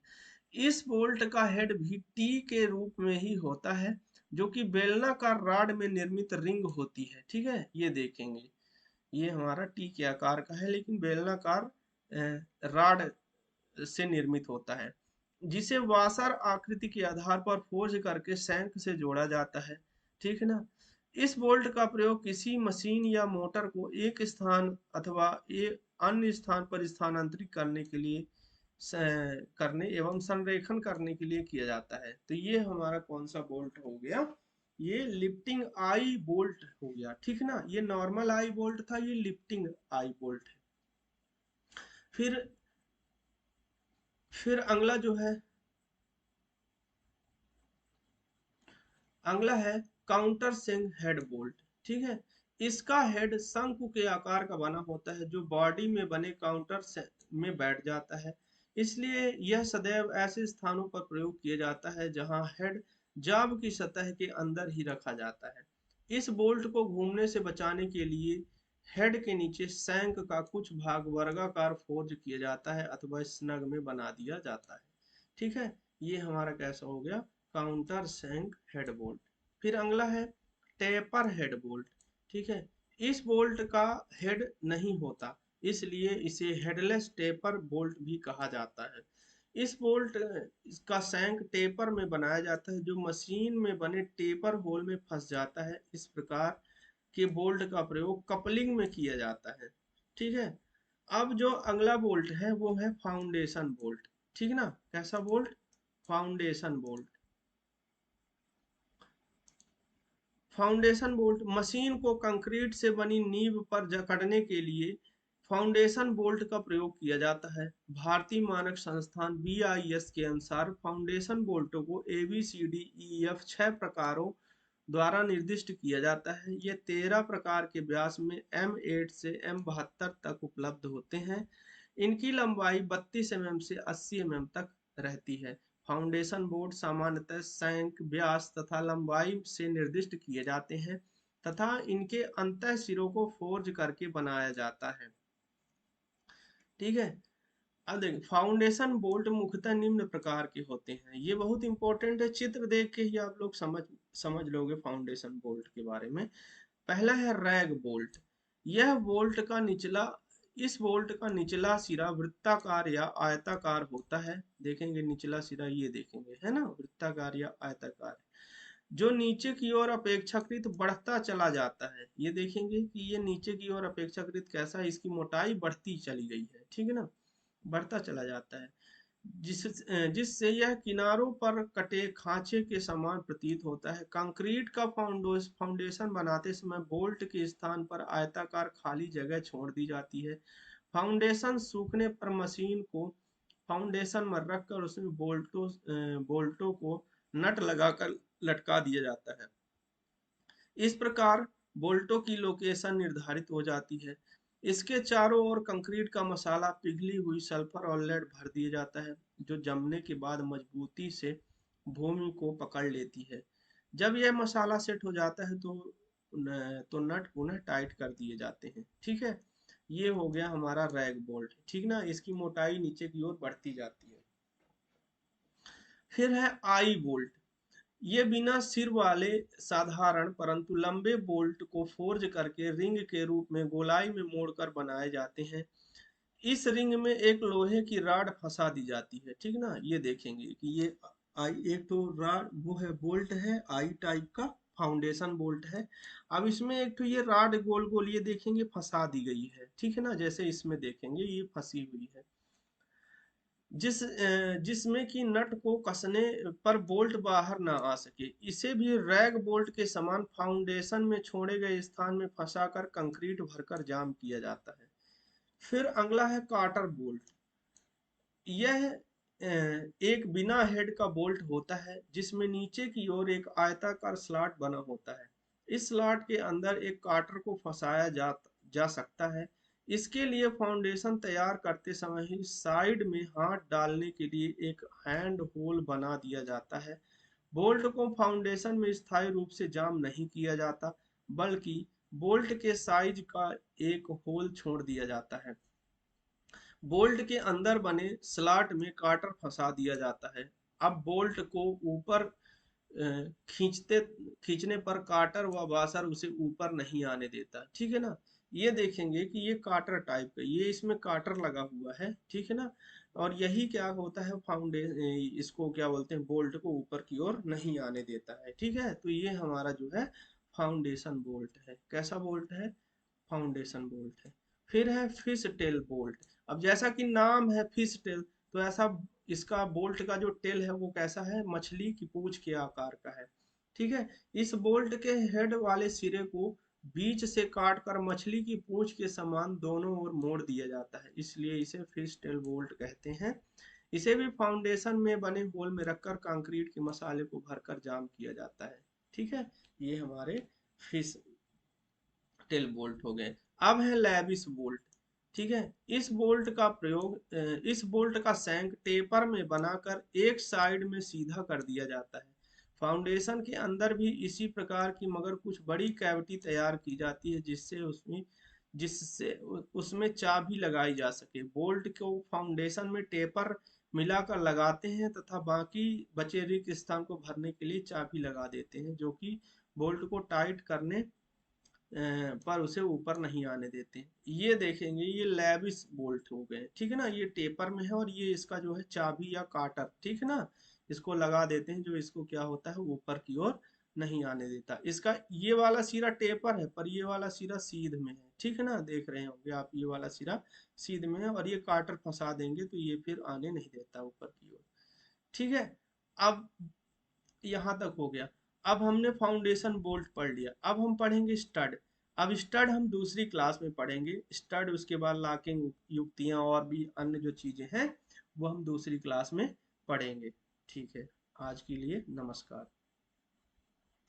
इस बोल्ट का हेड भी टी के रूप में ही होता है, जो कि बेलनाकार रॉड में निर्मित रिंग होती है, ठीक है। ये देखेंगे, ये हमारा टी के आकार का है लेकिन बेलनाकार रॉड से निर्मित होता है, जिसे वाशर आकृति के आधार पर फोर्ज करके शैंक से जोड़ा जाता है, ठीक है ना। इस बोल्ट का प्रयोग किसी मशीन या मोटर को एक स्थान अथवा एक अन्य स्थान पर स्थानांतरित करने एवं संरेखन करने के लिए किया जाता है। तो ये हमारा कौन सा बोल्ट हो गया, ये लिफ्टिंग आई बोल्ट हो गया, ठीक ना। ये नॉर्मल आई बोल्ट था, ये लिफ्टिंग आई बोल्ट है। फिर अगला जो है, अगला है काउंटर सेंक हेड बोल्ट, ठीक है। इसका हेड शंकु के आकार का बना होता है, जो बॉडी में बने में बैठ जाता है। इसलिए यह सदैव ऐसे स्थानों पर प्रयोग किया जाता है जहां हेड जॉब की सतह के अंदर ही रखा जाता है। इस बोल्ट को घूमने से बचाने के लिए हेड के नीचे शंक का कुछ भाग वर्गाकार फोर्ज किया जाता है अथवा स्नग में बना दिया जाता है, ठीक है। ये हमारा कैसा हो गया, काउंटर सैंक हेड बोल्ट। फिर अगला है टेपर हेड बोल्ट, ठीक है। इस बोल्ट का हेड नहीं होता, इसलिए इसे हेडलेस टेपर बोल्ट भी कहा जाता है। इस बोल्ट का सैंक टेपर में बनाया जाता है, जो मशीन में बने टेपर होल में फंस जाता है। इस प्रकार के बोल्ट का प्रयोग कपलिंग में किया जाता है, ठीक है। अब जो अगला बोल्ट है वो है फाउंडेशन बोल्ट, ठीक ना। कैसा bolt, foundation bolt. Foundation bolt machine को कंक्रीट से बनी नींव पर जकड़ने के लिए फाउंडेशन बोल्ट का प्रयोग किया जाता है। भारतीय मानक संस्थान BIS के अनुसार फाउंडेशन बोल्टों को ABCDEF 6 प्रकारों द्वारा निर्दिष्ट किया जाता है। ये 13 प्रकार के व्यास में M8 से M72 तक उपलब्ध होते हैं। इनकी लंबाई 32 mm से 80 mm तक रहती है। फाउंडेशन बोर्ड सामान्यतः सैंक व्यास तथा लंबाई से निर्दिष्ट किए जाते हैं तथा इनके अंतः सिरों को फोर्ज करके बनाया जाता है, ठीक है। अब देखिए, फाउंडेशन बोल्ट मुख्यतः निम्न प्रकार के होते हैं। ये बहुत इंपॉर्टेंट है, चित्र देख के ही आप लोग समझ लोगे फाउंडेशन बोल्ट के बारे में। पहला है रैग बोल्ट। यह बोल्ट का निचला इस बोल्ट का निचला सिरा वृत्ताकार या आयताकार होता है। देखेंगे निचला सिरा, ये देखेंगे है ना, वृत्ताकार या आयताकार, जो नीचे की ओर अपेक्षाकृत बढ़ता चला जाता है। ये देखेंगे कि ये नीचे की ओर अपेक्षाकृत कैसा है, इसकी मोटाई बढ़ती चली गई है, ठीक है ना, बढ़ता चला जाता है, जिससे यह किनारों पर कटे खांचे के समान प्रतीत होता है। कंक्रीट का फाउंडेशन बनाते समय बोल्ट के स्थान पर आयताकार खाली जगह छोड़ दी जाती है। फाउंडेशन सूखने पर मशीन को फाउंडेशन में रखकर उसमें बोल्टों को नट लगाकर लटका दिया जाता है। इस प्रकार बोल्टों की लोकेशन निर्धारित हो जाती है। इसके चारों ओर कंक्रीट का मसाला, पिघली हुई सल्फर और लेड भर दिया जाता है, जो जमने के बाद मजबूती से भूमि को पकड़ लेती है। जब यह मसाला सेट हो जाता है तो नट पुनः टाइट कर दिए जाते हैं, ठीक है। ये हो गया हमारा रैग बोल्ट, ठीक ना, इसकी मोटाई नीचे की ओर बढ़ती जाती है। फिर है आई बोल्ट। ये बिना सिर वाले साधारण परंतु लंबे बोल्ट को फोर्ज करके रिंग के रूप में गोलाई में मोड़कर बनाए जाते हैं। इस रिंग में एक लोहे की रॉड फंसा दी जाती है, ठीक ना, ये देखेंगे कि ये आई एक तो रॉड वो है, बोल्ट है आई टाइप का, फाउंडेशन बोल्ट है। अब इसमें एक तो ये रॉड गोल गोल ये देखेंगे फंसा दी गई है, ठीक है ना, जैसे इसमें देखेंगे ये फंसी हुई है, जिसमें कि नट को कसने पर बोल्ट बाहर ना आ सके। इसे भी रैग बोल्ट के समान फाउंडेशन में छोड़े गए स्थान में फंसाकर कंक्रीट भरकर जाम किया जाता है। फिर अगला है कार्टर बोल्ट। यह एक बिना हेड का बोल्ट होता है जिसमें नीचे की ओर एक आयताकार स्लॉट बना होता है। इस स्लॉट के अंदर एक कार्टर को फंसाया जा सकता है। इसके लिए फाउंडेशन तैयार करते समय ही साइड में हाथ डालने के लिए एक हैंड होल बना दिया जाता है। बोल्ट को फाउंडेशन में स्थायी रूप से जाम नहीं किया जाता, बल्कि बोल्ट के साइज का एक होल छोड़ दिया जाता है। बोल्ट के अंदर बने स्लॉट में कार्टर फंसा दिया जाता है। अब बोल्ट को ऊपर खींचते खींचने पर कार्टर व वाशर उसे ऊपर नहीं आने देता, ठीक है ना। ये देखेंगे कि ये कार्टर टाइप का, ये इसमें कार्टर लगा हुआ है, ठीक है ना। और यही क्या होता है, फाउंडे इसको क्या बोलते हैं, बोल्ट को ऊपर की ओर नहीं आने देता है, ठीक है। तो ये हमारा जो है फाउंडेशन बोल्ट है। कैसा बोल्ट है, फाउंडेशन बोल्ट है। फिर है फिश टेल बोल्ट। अब जैसा कि नाम है फिश टेल, तो ऐसा इसका बोल्ट का जो टेल है वो कैसा है, मछली की पूंछ के आकार का है, ठीक है। इस बोल्ट के हेड वाले सिरे को बीच से काट कर मछली की पूंछ के समान दोनों ओर मोड़ दिया जाता है, इसलिए इसे फिश टेल बोल्ट कहते हैं। इसे भी फाउंडेशन में बने होल में रखकर कंक्रीट के मसाले को भरकर जाम किया जाता है, ठीक है। ये हमारे फिश टेल बोल्ट हो गए। अब है लेविस बोल्ट, ठीक है। इस बोल्ट का सैंक टेपर में बनाकर एक साइड में सीधा कर दिया जाता है। फाउंडेशन के अंदर भी इसी प्रकार की मगर कुछ बड़ी कैविटी तैयार की जाती है जिससे उसमें चाबी लगाई जा सके। बोल्ट को फाउंडेशन में टेपर मिलाकर लगाते हैं तथा बाकी बचे रिक्त स्थान को भरने के लिए चाबी लगा देते हैं, जो कि बोल्ट को टाइट करने पर उसे ऊपर नहीं आने देते। ये देखेंगे ये लेविस बोल्ट हो गए, ठीक है ना, ये टेपर में है और ये इसका जो है चाबी या काटर, ठीक है ना, इसको लगा देते हैं जो इसको क्या होता है ऊपर की ओर नहीं आने देता। इसका ये वाला सिरा टेपर है पर ये वाला सिरा सीध में है, ठीक है ना, देख रहे होंगे आप ये वाला सिरा सीध में है और ये काटर फंसा देंगे तो ये फिर आने नहीं देता ऊपर की ओर, ठीक है। अब यहाँ तक हो गया। अब हमने फाउंडेशन बोल्ट पढ़ लिया, अब हम पढ़ेंगे स्टड। अब स्टड हम दूसरी क्लास में पढ़ेंगे, स्टड उसके बाद लॉकिंग युक्तियां और भी अन्य जो चीजें हैं वो हम दूसरी क्लास में पढ़ेंगे, ठीक है। आज के लिए नमस्कार।